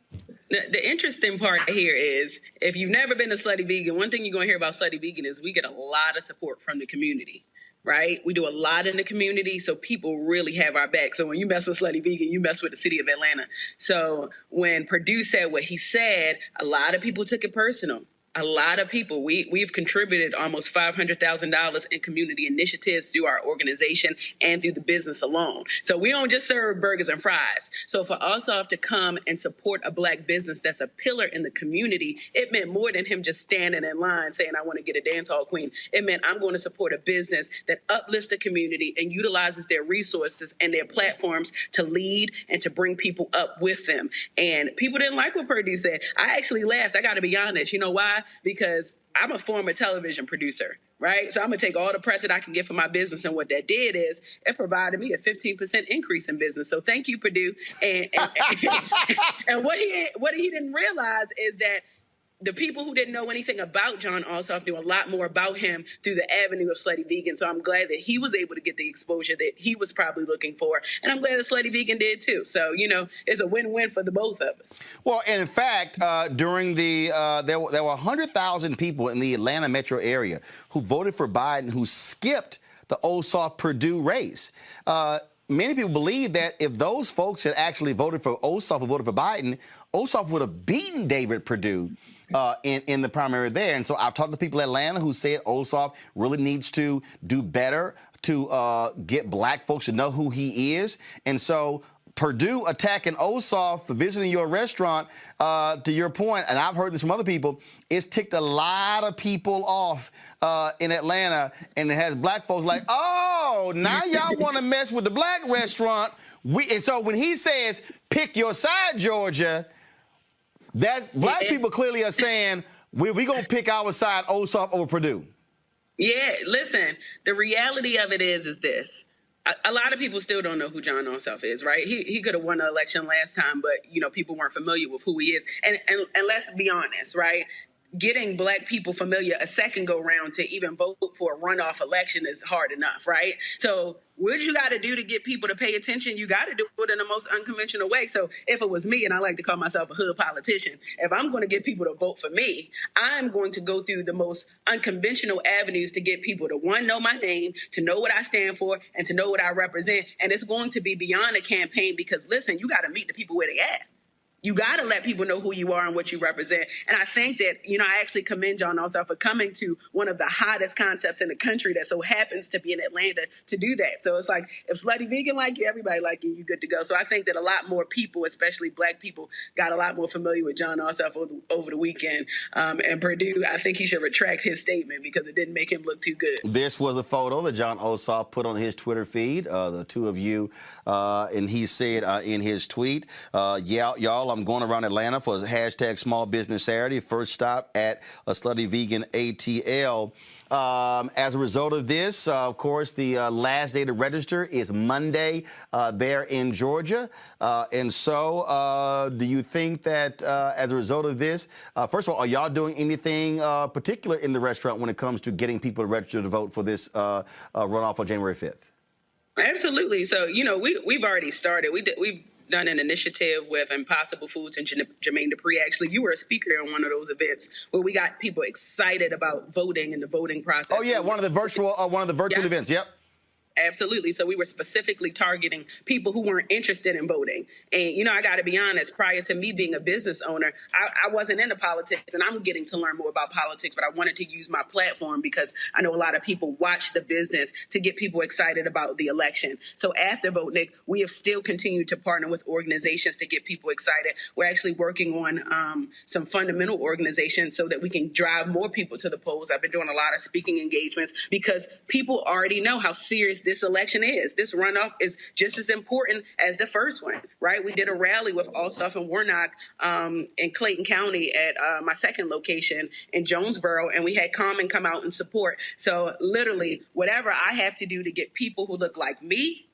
The interesting part here is, if you've never been to Slutty Vegan, one thing you're going to hear about Slutty Vegan is we get a lot of support from the community. right? We do a lot in the community, so people really have our back. So when you mess with Slutty Vegan, you mess with the city of Atlanta. So when Perdue said what he said, a lot of people took it personal. A lot of people. We've contributed almost $500,000 in community initiatives through our organization and through the business alone. So we don't just serve burgers and fries. So for Osoff to come and support a Black business that's a pillar in the community, it meant more than him just standing in line saying, I want to get a dance hall queen. It meant I'm going to support a business that uplifts the community and utilizes their resources and their platforms to lead and to bring people up with them. And people didn't like what Perdue said. I actually laughed. I got to be honest. You know why? Because I'm a former television producer, right? So I'm going to take all the press that I can get for my business. And what that did is it provided me a 15% increase in business. So thank you, Perdue. And what he didn't realize is that the people who didn't know anything about John Ossoff knew a lot more about him through the avenue of Slutty Vegan. So I'm glad that he was able to get the exposure that he was probably looking for. And I'm glad that Slutty Vegan did too. So, you know, it's a win-win for the both of us. Well, and in fact, during the, there were 100,000 people in the Atlanta metro area who voted for Biden who skipped the Ossoff-Perdue race. Many people believe that if those folks had actually voted for Ossoff or voted for Biden, Ossoff would have beaten David Perdue in the primary there. And so I've talked to people in Atlanta who said Ossoff really needs to do better to get Black folks to know who he is. And so Perdue attacking Ossoff for visiting your restaurant, to your point, and I've heard this from other people, it's ticked a lot of people off in Atlanta, and it has Black folks like, oh, now y'all want to mess with the Black restaurant. And so when he says, pick your side, Georgia, that's Black people clearly are saying, we going to pick our side, Ossoff over Perdue. Yeah, listen, the reality of it is this. A lot of people still don't know who John Ossoff is, right? He could have won the election last time, but, you know, people weren't familiar with who he is. And let's be honest, right? Getting Black people familiar a second go round to even vote for a runoff election is hard enough, right? So what you got to do to get people to pay attention, you got to do it in the most unconventional way. So if it was me, and I like to call myself a hood politician, if I'm going to get people to vote for me, I'm going to go through the most unconventional avenues to get people to, one, know my name, to know what I stand for, and to know what I represent. And it's going to be beyond a campaign because, listen, you got to meet the people where they at. You got to let people know who you are and what you represent. And I think that, you know, I actually commend John Ossoff for coming to one of the hottest concepts in the country that so happens to be in Atlanta to do that. So it's like, if Slutty Vegan like you, everybody like you, you good to go. So I think that a lot more people, especially Black people, got a lot more familiar with John Ossoff over the weekend. And Perdue, I think he should retract his statement because it didn't make him look too good. This was a photo that John Ossoff put on his Twitter feed, the two of you, and he said in his tweet, y'all, I'm going around Atlanta for hashtag Small Business Saturday. First stop at a Slutty Vegan ATL. As a result of this, of course, the last day to register is Monday there in Georgia. And so do you think that as a result of this, first of all, are y'all doing anything particular in the restaurant when it comes to getting people to register to vote for this runoff on January 5th? Absolutely. So, you know, we've already started. We've done an initiative with Impossible Foods and Jermaine Dupri. Actually, you were a speaker on one of those events where we got people excited about voting and the voting process. Oh yeah, one of the virtual events. Yep. Absolutely. So we were specifically targeting people who weren't interested in voting. And, you know, I got to be honest, prior to me being a business owner, I wasn't into politics, and I'm getting to learn more about politics, but I wanted to use my platform because I know a lot of people watch the business to get people excited about the election. So after Vote Nick, we have still continued to partner with organizations to get people excited. We're actually working on some fundamental organizations so that we can drive more people to the polls. I've been doing a lot of speaking engagements because people already know how serious this election is. This runoff is just as important as the first one, right? We did a rally with Ossoff and Warnock in Clayton County at my second location in Jonesboro, and we had Common come out and support. So literally, whatever I have to do to get people who look like me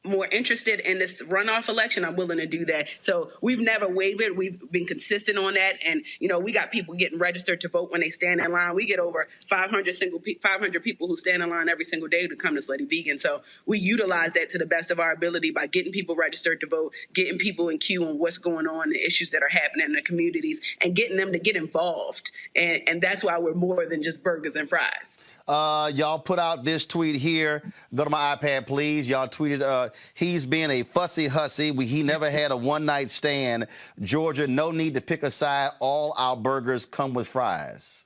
more interested in this runoff election, I'm willing to do that. So we've never wavered. We've been consistent on that. And, you know, we got people getting registered to vote when they stand in line. We get over 500 people who stand in line every single day to come to Slutty Vegan. So we utilize that to the best of our ability by getting people registered to vote, getting people in queue on what's going on, the issues that are happening in the communities, and getting them to get involved. And that's why we're more than just burgers and fries. Y'all put out this tweet here. Go to my iPad, please. Y'all tweeted, he's being a fussy hussy. He never had a one-night stand. Georgia, no need to pick a side. All our burgers come with fries.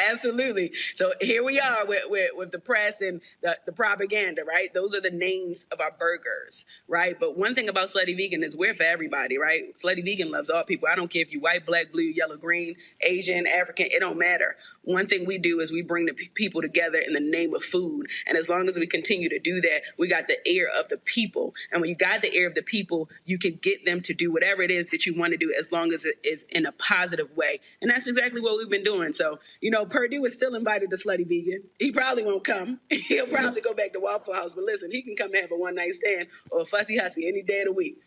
Absolutely. So here we are with the press and the propaganda, right? Those are the names of our burgers, right? But one thing about Slutty Vegan is we're for everybody, right? Slutty Vegan loves all people. I don't care if you white, black, blue, yellow, green, Asian, African, it don't matter. One thing we do is we bring the people together in the name of food. And as long as we continue to do that, we got the ear of the people. And when you got the ear of the people, you can get them to do whatever it is that you want to do as long as it is in a positive way. And that's exactly what we've been doing. So, Purdue is still invited to Slutty Vegan. He probably won't come. He'll probably go back to Waffle House. But listen, he can come and have a one-night stand or a fussy hussy any day of the week.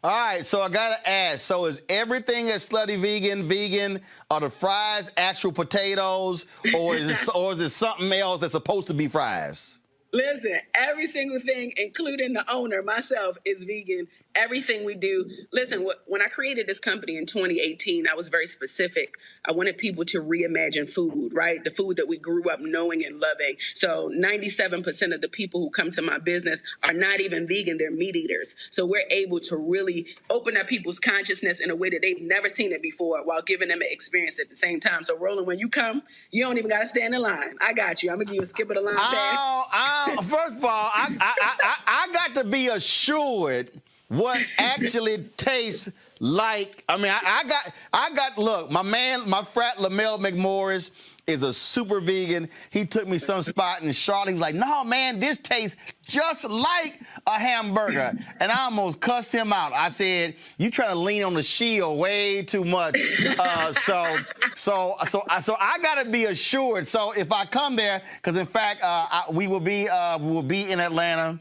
All right, so I got to ask, so is everything at Slutty vegan? Are the fries actual potatoes, or is it something else that's supposed to be fries? Listen, every single thing, including the owner, myself, is vegan. Everything we do. Listen, when I created this company in 2018, I was very specific. I wanted people to reimagine food, right? The food that we grew up knowing and loving. So 97% of the people who come to my business are not even vegan, they're meat eaters. So we're able to really open up people's consciousness in a way that they've never seen it before while giving them an experience at the same time. So Roland, when you come, you don't even got to stand in line. I got you. I'm going to give you a skip of the line pass. First of all, I got to be assured what actually tastes like. I mean, I got. Look, my frat Lamel McMorris is a super vegan. He took me some spot in Charlotte. He was like, "No, man, this tastes just like a hamburger," and I almost cussed him out. I said, "You trying to lean on the shield way too much." So I got to be assured. So if I come there, because in fact we will be in Atlanta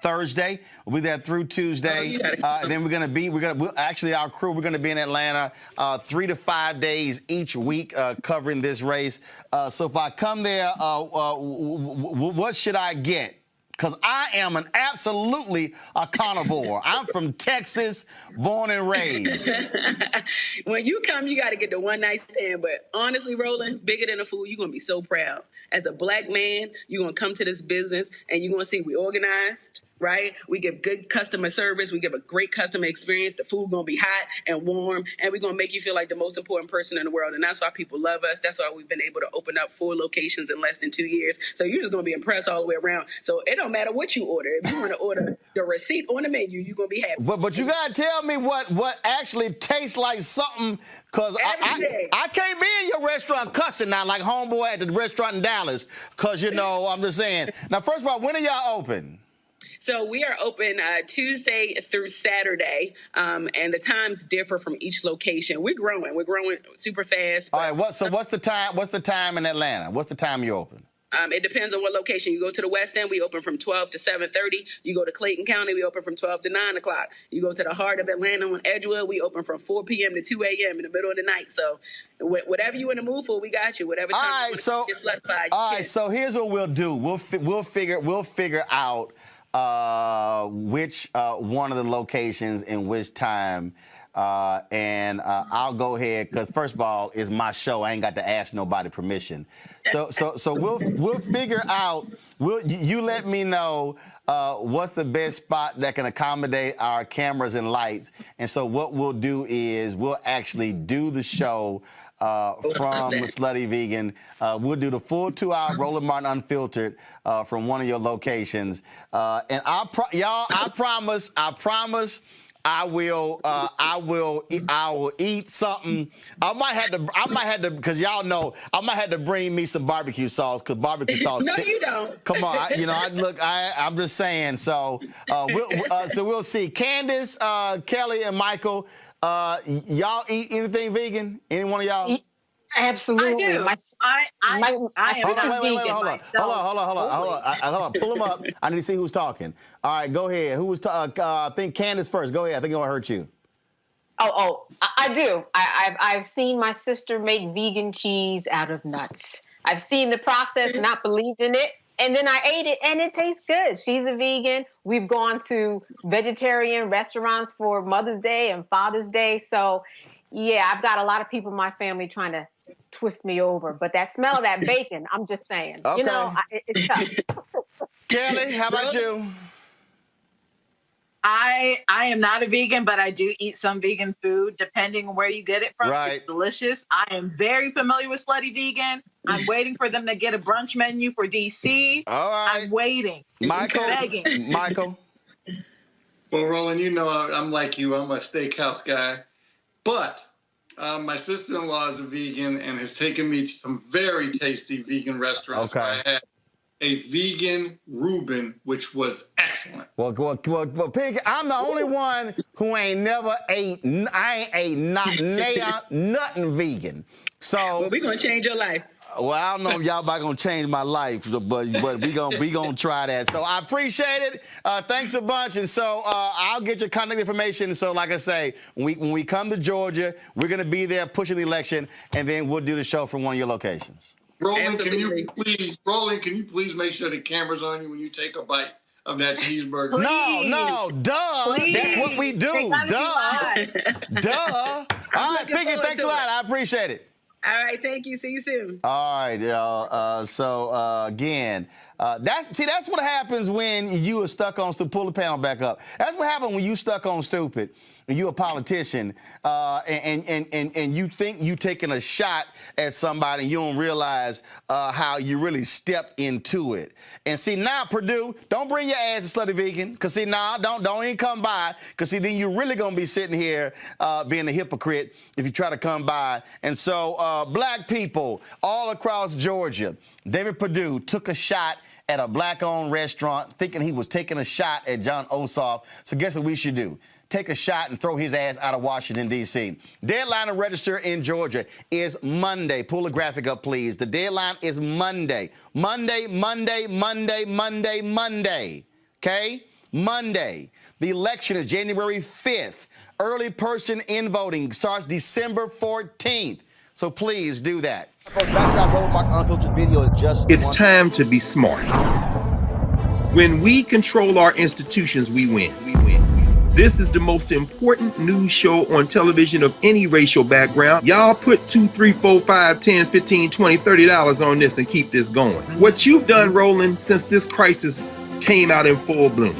Thursday. We'll be there through Tuesday. Then our crew, we're gonna be in Atlanta 3 to 5 days each week covering this race. So if I come there, what should I get? Because I am absolutely a carnivore. I'm from Texas, born and raised. When you come, you got to get the one-night stand. But honestly, Roland, bigger than the food, you're going to be so proud. As a black man, you're going to come to this business, and you're going to see we organized, right? We give good customer service. We give a great customer experience. The food going to be hot and warm, and we're going to make you feel like the most important person in the world. And that's why people love us. That's why we've been able to open up 4 locations in less than 2 years. So you're just going to be impressed all the way around. So it don't matter what you order. If you want to order the receipt on the menu, you're going to be happy. But you got to tell me what actually tastes like something, because I can't be in your restaurant cussing now like homeboy at the restaurant in Dallas, because, I'm just saying. Now, first of all, when are y'all open? So we are open Tuesday through Saturday, and the times differ from each location. We're growing super fast. All right. What's the time? What's the time in Atlanta? What's the time you open? It depends on what location. You go to the West End, we open from 12 to 7:30. You go to Clayton County, we open from 12 to 9 o'clock. You go to the heart of Atlanta on Edgewood, we open from 4 p.m. to 2 a.m. in the middle of the night. So whatever you in the mood for, we got you. Whatever time you want to get Slutty. All right, so here's what we'll do. We'll figure out which one of the locations and which time, and I'll go ahead, because first of all, it's my show. I ain't got to ask nobody permission. So we'll figure out. You let me know what's the best spot that can accommodate our cameras and lights. And so what we'll do is we'll actually do the show from Slutty Vegan. We'll do the full 2-hour Roland Martin Unfiltered from one of your locations. And I promise, I will eat something. I might have to, because y'all know, I might have to bring me some barbecue sauce, because barbecue sauce. No, you don't. Come on, I'm just saying. So we'll see. Candace, Kelly, and Michael, y'all eat anything vegan? Any one of y'all? Absolutely. I do. My sister's vegan. Hold on. Pull them up. I need to see who's talking. All right, go ahead. Who was talking? I think Candace first. Go ahead. I think I heard you. I do. I've seen my sister make vegan cheese out of nuts. I've seen the process, not believed in it. And then I ate it, and it tastes good. She's a vegan. We've gone to vegetarian restaurants for Mother's Day and Father's Day. So Yeah, I've got a lot of people in my family trying to twist me over, but that smell of that bacon, I'm just saying, Okay. you know, it's tough. Kelly, how about you? I am not a vegan, but I do eat some vegan food, depending on where you get it from. Right. It's delicious. I am very familiar with Slutty Vegan. I'm waiting for them to get a brunch menu for DC. All right. I'm waiting. Michael. Begging. Michael. Well, Roland, you know I'm like you. I'm a steakhouse guy. But my sister-in-law is a vegan and has taken me to some very tasty vegan restaurants. Okay. Where I had a vegan Reuben, which was excellent. Well, Pink, I'm the only one who ain't never ate. I ain't nothing vegan. So well, we're gonna change your life. Well, I don't know if y'all about gonna change my life, but we gonna try that. So I appreciate it. Thanks a bunch. And so I'll get your contact information. So like I say, when we come to Georgia, we're gonna be there pushing the election, and then we'll do the show from one of your locations. Roland, can you please make sure the camera's on you when you take a bite of that cheeseburger? Please. No, duh. Please. That's what we do. Duh. All right, Pinky, thanks a lot. I appreciate it. All right, thank you. See you soon. All right, y'all. Again, that's what happens when you are stuck on stupid. Pull the panel back up. That's what happens when you stuck on stupid and you're a politician and you think you taking a shot at somebody and you don't realize how you really stepped into it. And see, now, Purdue, don't bring your ass to Slutty Vegan, because see, don't even come by, because see, then you're really going to be sitting here being a hypocrite if you try to come by. And so black people all across Georgia, David Perdue took a shot at a black-owned restaurant thinking he was taking a shot at John Osoff. So guess what we should do? Take a shot and throw his ass out of Washington, D.C. Deadline to register in Georgia is Monday. Pull the graphic up, please. The deadline is Monday. Monday. Okay? Monday. The election is January 5th. Early person in voting starts December 14th. So please do that. It's time to be smart. When we control our institutions, we win. This is the most important news show on television of any racial background. Y'all put $2, $3, $4, $5, $10, $15, $20, $30 on this and keep this going. What you've done, Roland, since this crisis came out in full bloom.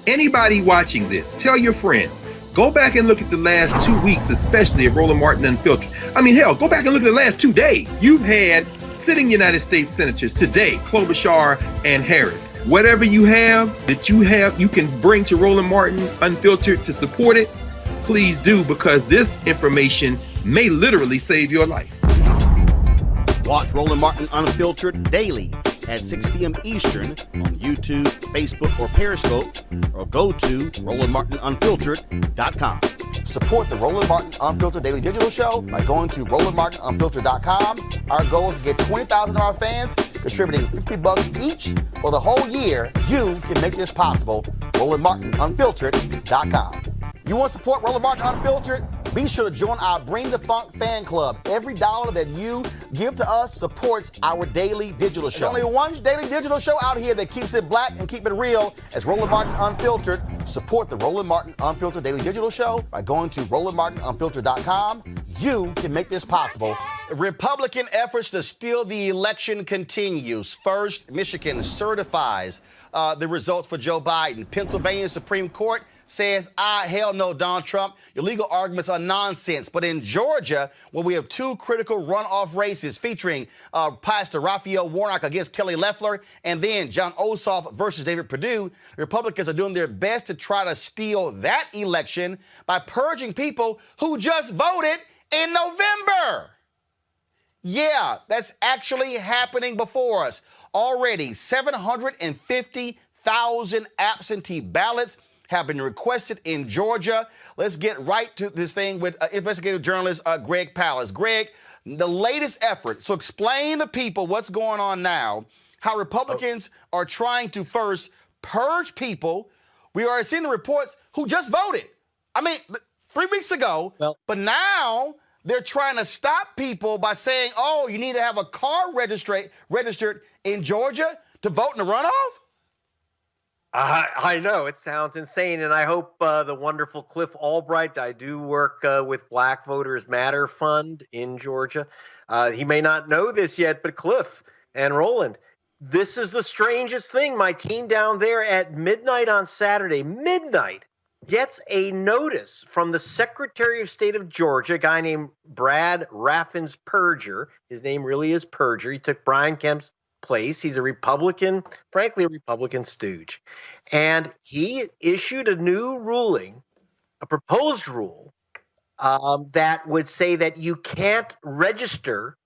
Anybody watching this, tell your friends. Go back and look at the last 2 weeks, especially of Roland Martin Unfiltered. I mean, hell, go back and look at the last 2 days. You've had sitting United States senators today, Klobuchar and Harris. Whatever you have you can bring to Roland Martin Unfiltered to support it, please do, because this information may literally save your life. Watch Roland Martin Unfiltered daily at 6 p.m. Eastern on YouTube, Facebook, or Periscope, or go to RolandMartinUnfiltered.com. Support the Roland Martin Unfiltered Daily Digital Show by going to RolandMartinUnfiltered.com. Our goal is to get 20,000 of our fans contributing $50 each for the whole year. You can make this possible. RolandMartinUnfiltered.com. You want to support Roland Martin Unfiltered? Be sure to join our Bring the Funk fan club. Every dollar that you give to us supports our daily digital show. There's only one daily digital show out here that keeps it black and keep it real. As Roland Martin Unfiltered. Support the Roland Martin Unfiltered Daily Digital Show by going to RolandMartinUnfiltered.com. You can make this possible. Republican efforts to steal the election continues. First, Michigan certifies the results for Joe Biden. Pennsylvania Supreme Court says, hell no, Donald Trump. Your legal arguments are nonsense. But in Georgia, where we have two critical runoff races featuring Pastor Raphael Warnock against Kelly Loeffler and then John Osoff versus David Perdue, Republicans are doing their best to try to steal that election by purging people who just voted in November. Yeah, that's actually happening before us. Already, 750,000 absentee ballots have been requested in Georgia. Let's get right to this thing with investigative journalist Greg Pallas. Greg, the latest effort. So explain to people what's going on now, how Republicans are trying to first purge people. We already seen the reports who just voted. I mean, 3 weeks ago, but now they're trying to stop people by saying, oh, you need to have a car registered in Georgia to vote in the runoff? I know it sounds insane, and I hope the wonderful Cliff Albright. I do work with Black Voters Matter Fund in Georgia. He may not know this yet, but Cliff and Roland, this is the strangest thing. My team down there at midnight on Saturday, gets a notice from the Secretary of State of Georgia, a guy named Brad Raffensperger. His name really is Perger. He took Brian Kemp's place. He's a Republican, frankly, a Republican stooge. And he issued a new ruling, a proposed rule, that would say that you can't register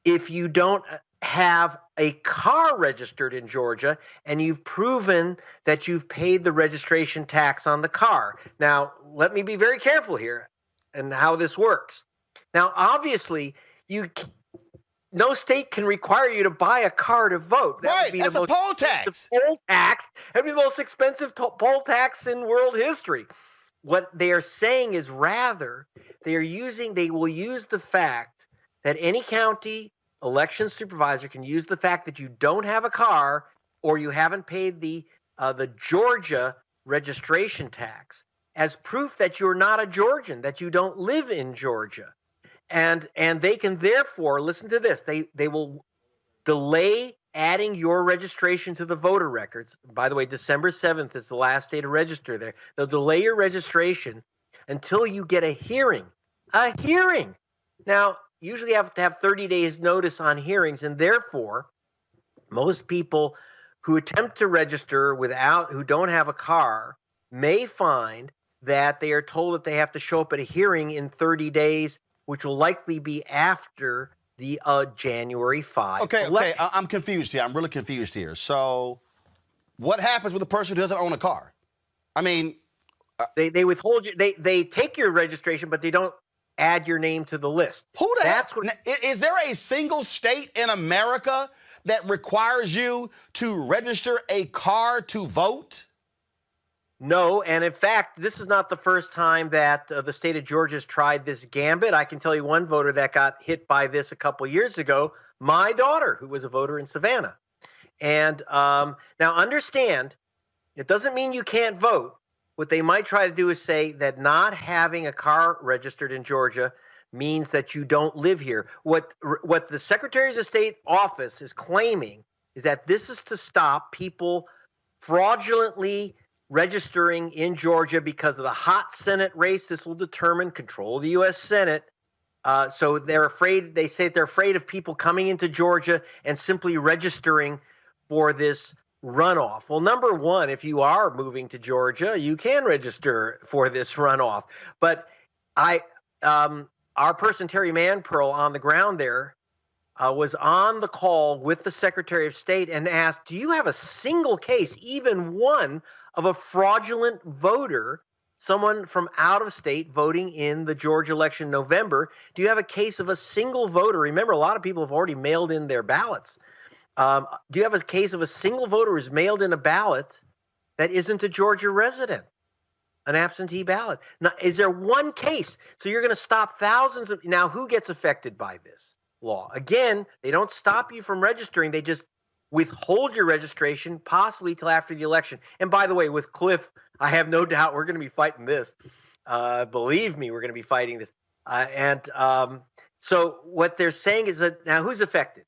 if you don't have a car registered in Georgia and you've proven that you've paid the registration tax on the car. Now, let me be very careful here and how this works. Now, obviously, no state can require you to buy a car to vote. That would be that's the a most poll tax. Poll tax. That would be the most expensive poll tax in world history. What they are saying is rather they will use the fact that any county election supervisor can use the fact that you don't have a car or you haven't paid the Georgia registration tax as proof that you're not a Georgian, that you don't live in Georgia. And they can therefore, listen to this, they will delay adding your registration to the voter records. By the way, December 7th is the last day to register there. They'll delay your registration until you get a hearing. A hearing. Now, usually you have to have 30 days notice on hearings, and therefore, most people who attempt to register who don't have a car may find that they are told that they have to show up at a hearing in 30 days, which will likely be after the January 5. Okay, I'm confused here. I'm really confused here. So what happens with a person who doesn't own a car? I mean, they withhold you. They take your registration, but they don't add your name to the list. Is there a single state in America that requires you to register a car to vote? No, and in fact, this is not the first time that the state of Georgia has tried this gambit. I can tell you one voter that got hit by this a couple years ago, my daughter, who was a voter in Savannah. And now understand, it doesn't mean you can't vote. What they might try to do is say that not having a car registered in Georgia means that you don't live here. What the Secretary of State office is claiming is that this is to stop people fraudulently registering in Georgia because of the hot Senate race. This will determine control of the U.S. Senate. So they're afraid. They say they're afraid of people coming into Georgia and simply registering for this runoff. Well, number one, if you are moving to Georgia, you can register for this runoff. But our person Terry Manpearl on the ground there was on the call with the Secretary of State and asked, do you have a single case, even one, of a fraudulent voter, someone from out of state voting in the Georgia election in November? Do you have a case of a single voter? Remember, a lot of people have already mailed in their ballots. Do you have a case of a single voter who's mailed in a ballot that isn't a Georgia resident, an absentee ballot? Now, is there one case? So you're going to stop thousands of. Now, who gets affected by this law? Again, they don't stop you from registering. They just withhold your registration, possibly till after the election. And by the way, with Cliff, I have no doubt we're going to be fighting this. Believe me, we're going to be fighting this. So what they're saying is that now who's affected?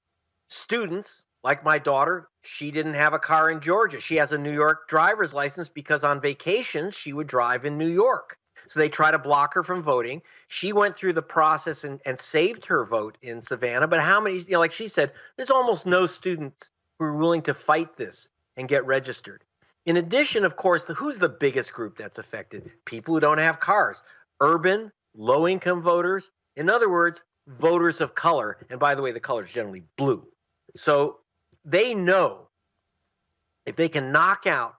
Students. Like my daughter, she didn't have a car in Georgia. She has a New York driver's license because on vacations, she would drive in New York. So they try to block her from voting. She went through the process and saved her vote in Savannah. But how many, like she said, there's almost no students who are willing to fight this and get registered. In addition, of course, who's the biggest group that's affected? People who don't have cars. Urban, low-income voters. In other words, voters of color. And by the way, the color is generally blue. So they know if they can knock out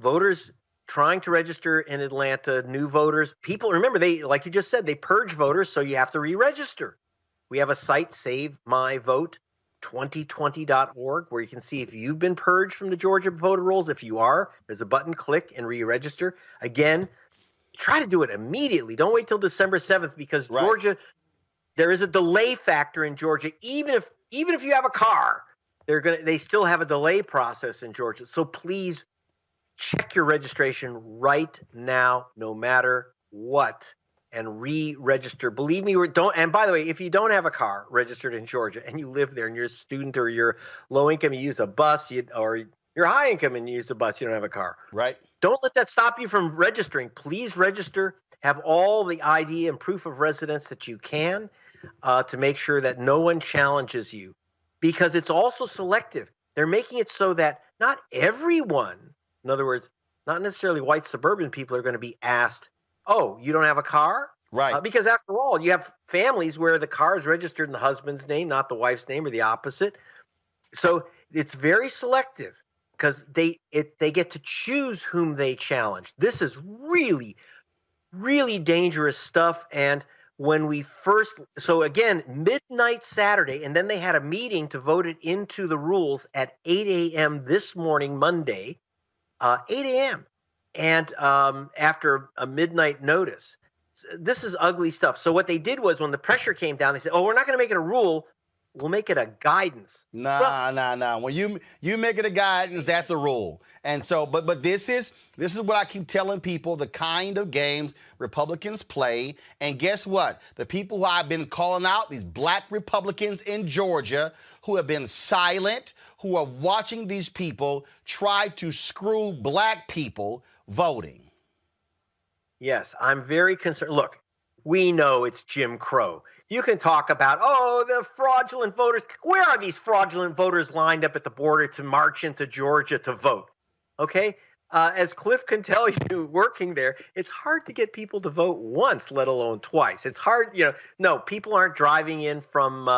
voters trying to register in Atlanta, new voters, people, remember, they, like you just said, they purge voters, so you have to re-register. We have a site, Save My Vote, 2020.org, where you can see if you've been purged from the Georgia voter rolls. If you are, there's a button, click and re-register. Again, try to do it immediately. Don't wait till December 7th because Georgia, there is a delay factor in Georgia. Even if you have a car, they still have a delay process in Georgia. So please check your registration right now, no matter what, and re-register. Believe me, and by the way, if you don't have a car registered in Georgia and you live there and you're a student or you're low income, you use a bus, or you're high income and you use a bus, you don't have a car. Right. Don't let that stop you from registering. Please register. Have all the ID and proof of residence that you can to make sure that no one challenges you, because it's also selective. They're making it so that not everyone, in other words, not necessarily white suburban people, are going to be asked, oh, you don't have a car? Right. Because after all, you have families where the car is registered in the husband's name, not the wife's name, or the opposite. So it's very selective because they get to choose whom they challenge. This is really, really dangerous stuff. And when we so again, midnight Saturday, and then they had a meeting to vote it into the rules at 8 a.m. this morning, Monday, 8 a.m. And after a midnight notice. This is ugly stuff. So what they did was, when the pressure came down, they said, oh, we're not going to make it a rule. We'll make it a guidance. Nah. When you make it a guidance, that's a rule. And so, but this is what I keep telling people, the kind of games Republicans play. And guess what? The people who I've been calling out, these black Republicans in Georgia who have been silent, who are watching these people try to screw black people voting. Yes, I'm very concerned. Look, we know it's Jim Crow. You can talk about, oh, the fraudulent voters. Where are these fraudulent voters lined up at the border to march into Georgia to vote? Okay? As Cliff can tell you, working there, it's hard to get people to vote once, let alone twice. It's hard, no, people aren't driving in from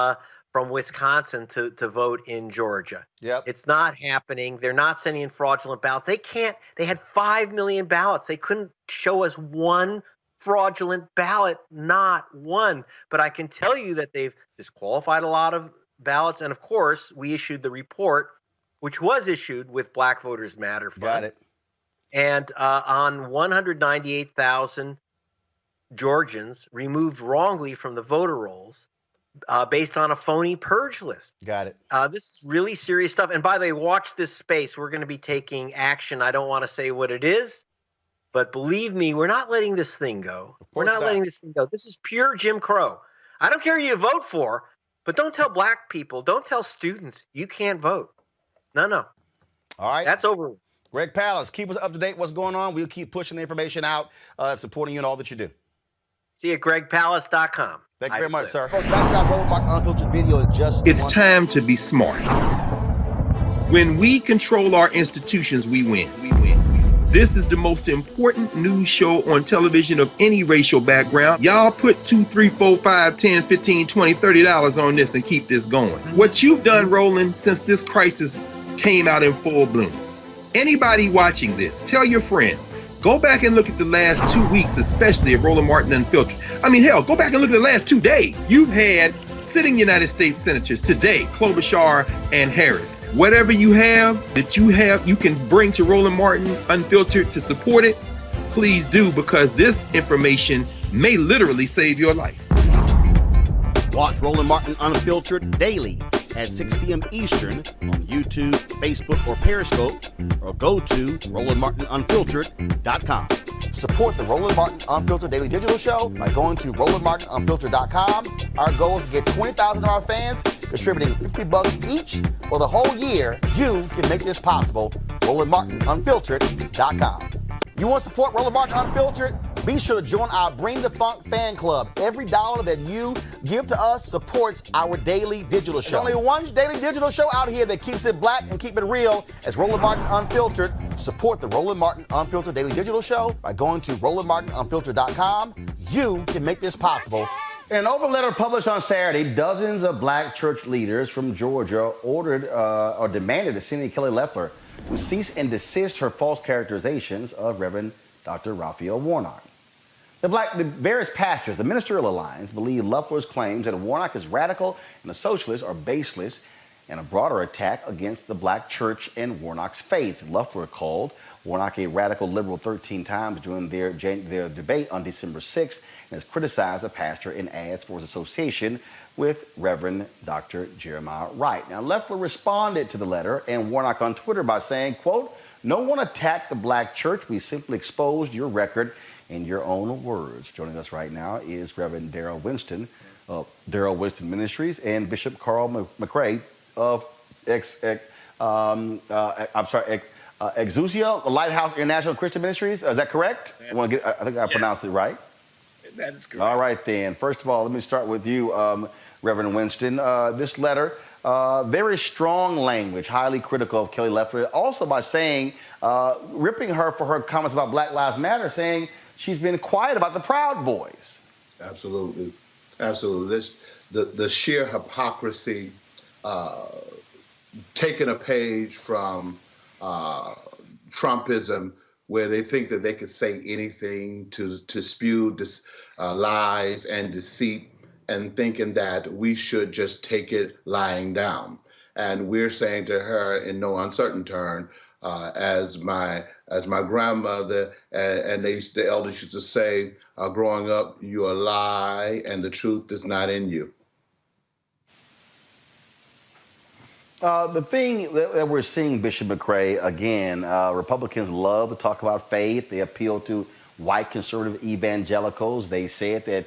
Wisconsin to vote in Georgia. Yep. It's not happening. They're not sending in fraudulent ballots. They had 5 million ballots. They couldn't show us one fraudulent ballot, not one. But I can tell you that they've disqualified a lot of ballots. And of course, we issued the report, which was issued with Black Voters Matter Fund. Got it. And on 198,000 Georgians removed wrongly from the voter rolls, based on a phony purge list. Got it. This is really serious stuff. And by the way, watch this space. We're going to be taking action. I don't want to say what it is, but believe me, we're not letting this thing go. We're not letting this thing go. This is pure Jim Crow. I don't care who you vote for, but don't tell black people, don't tell students you can't vote. No. All right. That's over. Greg Palast, keep us up to date what's going on. We'll keep pushing the information out and supporting you in all that you do. See you at gregpalast.com. Thank you very much, sir. Folks, back to our Roland Martin Unfiltered video in just It's time to be smart. When we control our institutions, we win. This is the most important news show on television of any racial background. Y'all put $2, $3, $4, $5, $10, $15, $20, $30 on this and keep this going. What you've done, Roland, since this crisis came out in full bloom. Anybody watching this, tell your friends. Go back and look at the last 2 weeks, especially of Roland Martin Unfiltered. I mean, hell, go back and look at the last 2 days. You've had sitting United States senators today, Klobuchar and Harris. Whatever you have that you can bring to Roland Martin Unfiltered to support it, please do, because this information may literally save your life. Watch Roland Martin Unfiltered daily at 6 p.m. Eastern on YouTube, Facebook, or Periscope, or go to RolandMartinUnfiltered.com. Support the Roland Martin Unfiltered Daily Digital Show by going to RolandMartinUnfiltered.com. Our goal is to get 20,000 of our fans contributing $50 each for the whole year. You can make this possible. RolandMartinUnfiltered.com. You want to support Roland Martin Unfiltered? Be sure to join our Bring the Funk fan club. Every dollar that you give to us supports our daily digital show. There's only one daily digital show out here that keeps it black and keep it real as Roland Martin Unfiltered. Support the Roland Martin Unfiltered Daily Digital Show by going to RolandMartinUnfiltered.com. You can make this possible. In an open letter published on Saturday, dozens of black church leaders from Georgia ordered or demanded that Senator Kelly Loeffler to cease and desist her false characterizations of Reverend Dr. Raphael Warnock. The various pastors, the Ministerial Alliance, believe Loeffler's claims that Warnock is radical and a socialist are baseless and a broader attack against the black church and Warnock's faith. Loeffler called Warnock a radical liberal 13 times during their debate on December 6th and has criticized the pastor in ads for his association with Reverend Dr. Jeremiah Wright. Now, Loeffler responded to the letter and Warnock on Twitter by saying, quote, No one attacked the black church. We simply exposed your record in your own words. Joining us right now is Reverend Darrell Winston of Darrell Winston Ministries and Bishop Carl McCrae of Exousia Lighthouse International Christian Ministries. Is that correct? I think I pronounced it right. That is correct. All right, then. First of all, let me start with you, Reverend Winston. This letter, very strong language, highly critical of Kelly Loeffler, also by saying, ripping her for her comments about Black Lives Matter, saying she's been quiet about the Proud Boys. Absolutely. Absolutely. The sheer hypocrisy, taking a page from Trumpism, where they think that they could say anything to spew lies and deceit, and thinking that we should just take it lying down. And we're saying to her in no uncertain term, as my grandmother and the elders used to say, growing up, you're a lie and the truth is not in you. The thing that we're seeing, Bishop McCrae, again, Republicans love to talk about faith. They appeal to white conservative evangelicals. They said that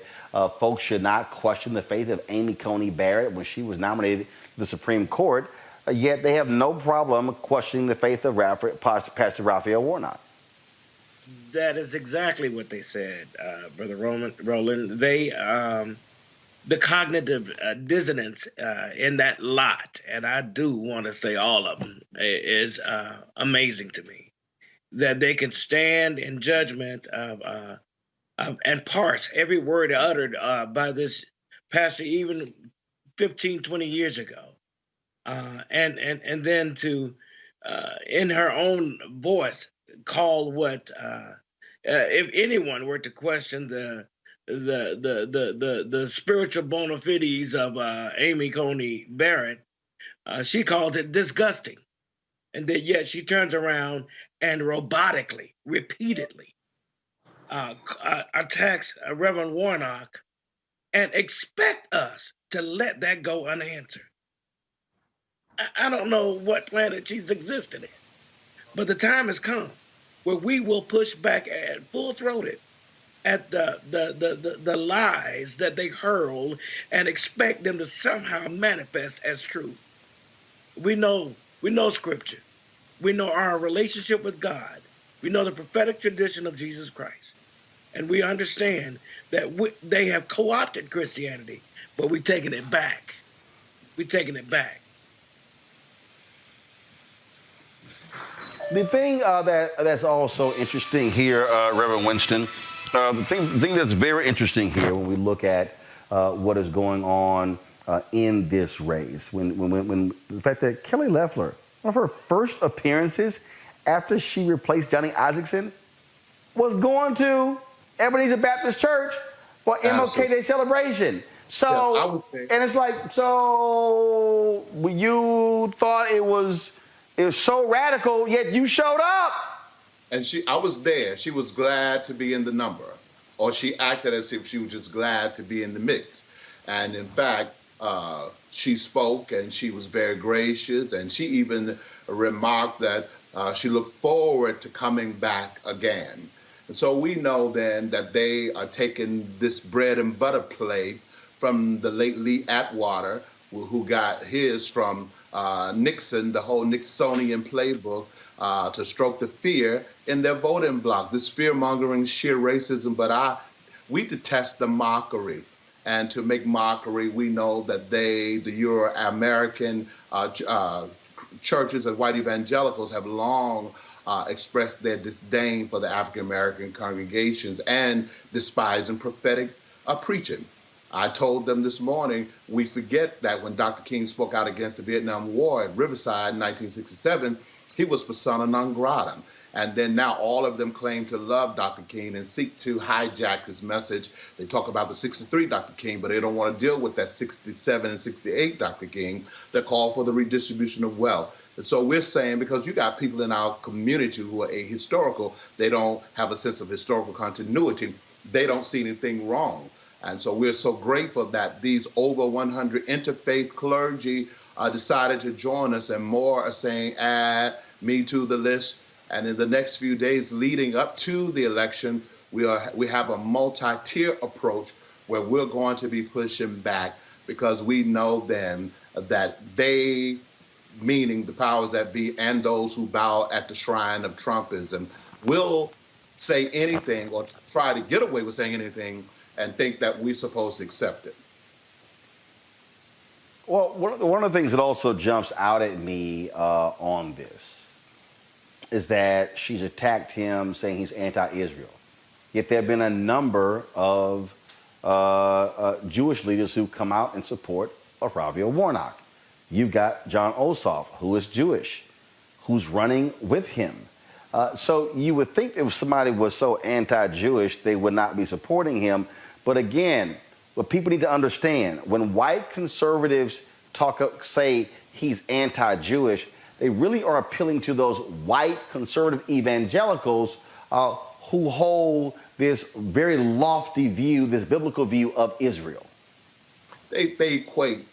folks should not question the faith of Amy Coney Barrett when she was nominated to the Supreme Court, yet they have no problem questioning the faith of Pastor Raphael Warnock. That is exactly what they said, Brother Roland. They, the cognitive dissonance in that lot, and I do want to say all of them, is amazing to me. That they can stand in judgment of and parse every word uttered by this pastor even 15, 20 years ago. And then to, in her own voice, call what, if anyone were to question the spiritual bona fides of Amy Coney Barrett, she called it disgusting. And that yet she turns around and robotically, repeatedly attacks Reverend Warnock and expect us to let that go unanswered. I don't know what planet she's existed in, but the time has come where we will push back at full-throated at the lies that they hurl and expect them to somehow manifest as truth. We know Scripture. We know our relationship with God. We know the prophetic tradition of Jesus Christ. And we understand that they have co-opted Christianity, but we're taking it back. We're taking it back. The thing that's also interesting here, Reverend Winston, the thing that's very interesting here when we look at what is going on in this race, when the fact that Kelly Loeffler, one of her first appearances after she replaced Johnny Isakson, was going to Ebenezer Baptist Church for MLK Day celebration. So, and it's like, so you thought it was so radical, yet you showed up. And I was there. She was glad to be in the number, or she acted as if she was just glad to be in the mix. And in fact, she spoke and she was very gracious, and she even remarked that she looked forward to coming back again. And so we know then that they are taking this bread and butter plate from the late Lee Atwater, who got his from Nixon, the whole Nixonian playbook, to stroke the fear in their voting bloc, this fear-mongering, sheer racism. But we detest the mockery. And to make mockery, we know that the Euro-American churches and white evangelicals have long expressed their disdain for the African-American congregations and despise and prophetic preaching. I told them this morning, we forget that when Dr. King spoke out against the Vietnam War at Riverside in 1967, he was persona non grata. And then now all of them claim to love Dr. King and seek to hijack his message. They talk about the 63 Dr. King, but they don't want to deal with that 67 and 68 Dr. King that call for the redistribution of wealth. And so we're saying, because you got people in our community who are ahistorical, they don't have a sense of historical continuity, they don't see anything wrong. And so we're so grateful that these over 100 interfaith clergy decided to join us, and more are saying, add me to the list. And in the next few days leading up to the election, we have a multi-tier approach where we're going to be pushing back, because we know then that they, meaning the powers that be and those who bow at the shrine of Trumpism, will say anything or try to get away with saying anything and think that we're supposed to accept it. Well, one of the things that also jumps out at me on this is that she's attacked him saying he's anti-Israel. Yet there have been a number of Jewish leaders who come out in support of Raphael Warnock. You've got John Ossoff, who is Jewish, who's running with him. So you would think if somebody was so anti-Jewish, they would not be supporting him. But again, what people need to understand, when white conservatives say he's anti-Jewish, they really are appealing to those white conservative evangelicals who hold this very lofty view, this biblical view of Israel. They equate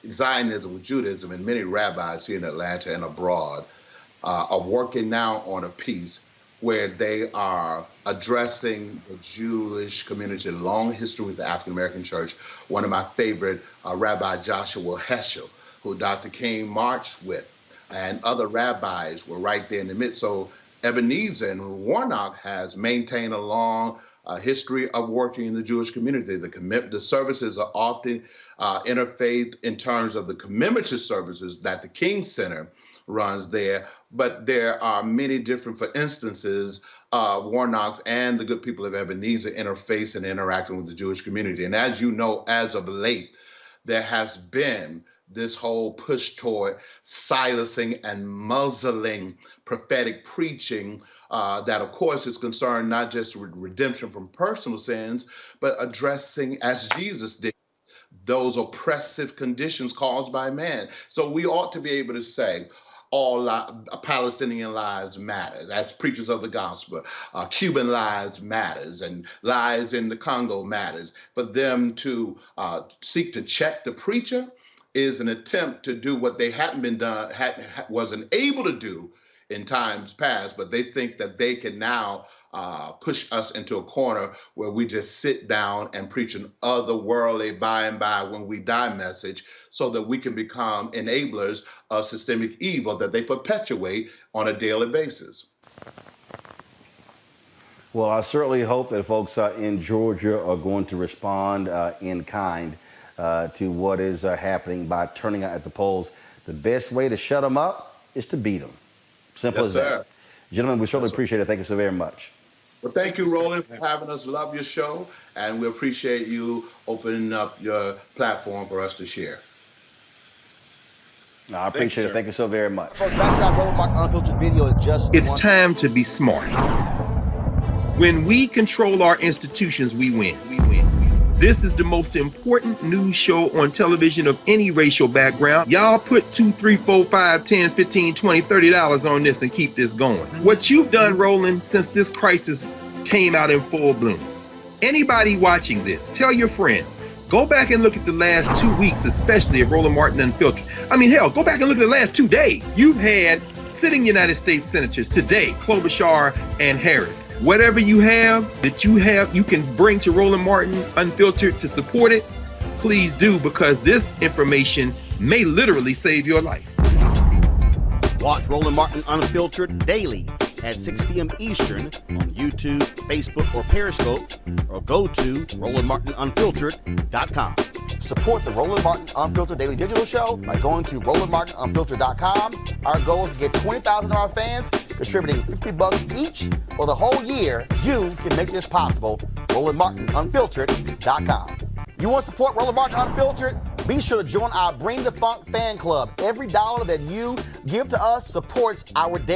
Zionism with Judaism, and many rabbis here in Atlanta and abroad are working now on a piece where they are addressing the Jewish community, long history with the African American church. One of my favorite, Rabbi Joshua Heschel, who Dr. King marched with, and other rabbis were right there in the midst. So Ebenezer and Warnock has maintained a long history of working in the Jewish community. The services are often interfaith in terms of the commemorative services that the King Center runs there, but there are many different, for instances, Warnocks and the good people of Ebenezer interface and interacting with the Jewish community. And as you know, as of late, there has been this whole push toward silencing and muzzling prophetic preaching that, of course, is concerned not just with redemption from personal sins, but addressing, as Jesus did, those oppressive conditions caused by man. So we ought to be able to say, all Palestinian lives matter. As preachers of the gospel, Cuban lives matters, and lives in the Congo matters. For them to seek to check the preacher is an attempt to do what they wasn't able to do in times past, but they think that they can now push us into a corner where we just sit down and preach an otherworldly by and by when we die message, so that we can become enablers of systemic evil that they perpetuate on a daily basis. Well, I certainly hope that folks in Georgia are going to respond in kind to what is happening by turning out at the polls. The best way to shut them up is to beat them. Simple as that. Gentlemen, we certainly appreciate it. Thank you so very much. Well, thank you, Roland, for having us. Love your show, and we appreciate you opening up your platform for us to share. No, I appreciate it. Thank you so very much. It's time to be smart. When we control our institutions, we win. This is the most important news show on television of any racial background. Y'all put $2, $3, $4, $5, $10, $15, $20, $30 on this and keep this going. What you've done, Roland, since this crisis came out in full bloom. Anybody watching this, tell your friends. Go back and look at the last 2 weeks, especially of Roland Martin Unfiltered. I mean, hell, go back and look at the last 2 days. You've had sitting United States senators today, Klobuchar and Harris. Whatever you have that you can bring to Roland Martin Unfiltered to support it, please do, because this information may literally save your life. Watch Roland Martin Unfiltered daily at 6 p.m. Eastern on YouTube, Facebook, or Periscope, or go to RolandMartinUnfiltered.com. Support the Roland Martin Unfiltered Daily Digital Show by going to RolandMartinUnfiltered.com. Our goal is to get 20,000 of our fans contributing $50 each for the whole year. You can make this possible. RolandMartinUnfiltered.com. You want to support Roland Martin Unfiltered? Be sure to join our Bring the Funk fan club. Every dollar that you give to us supports our daily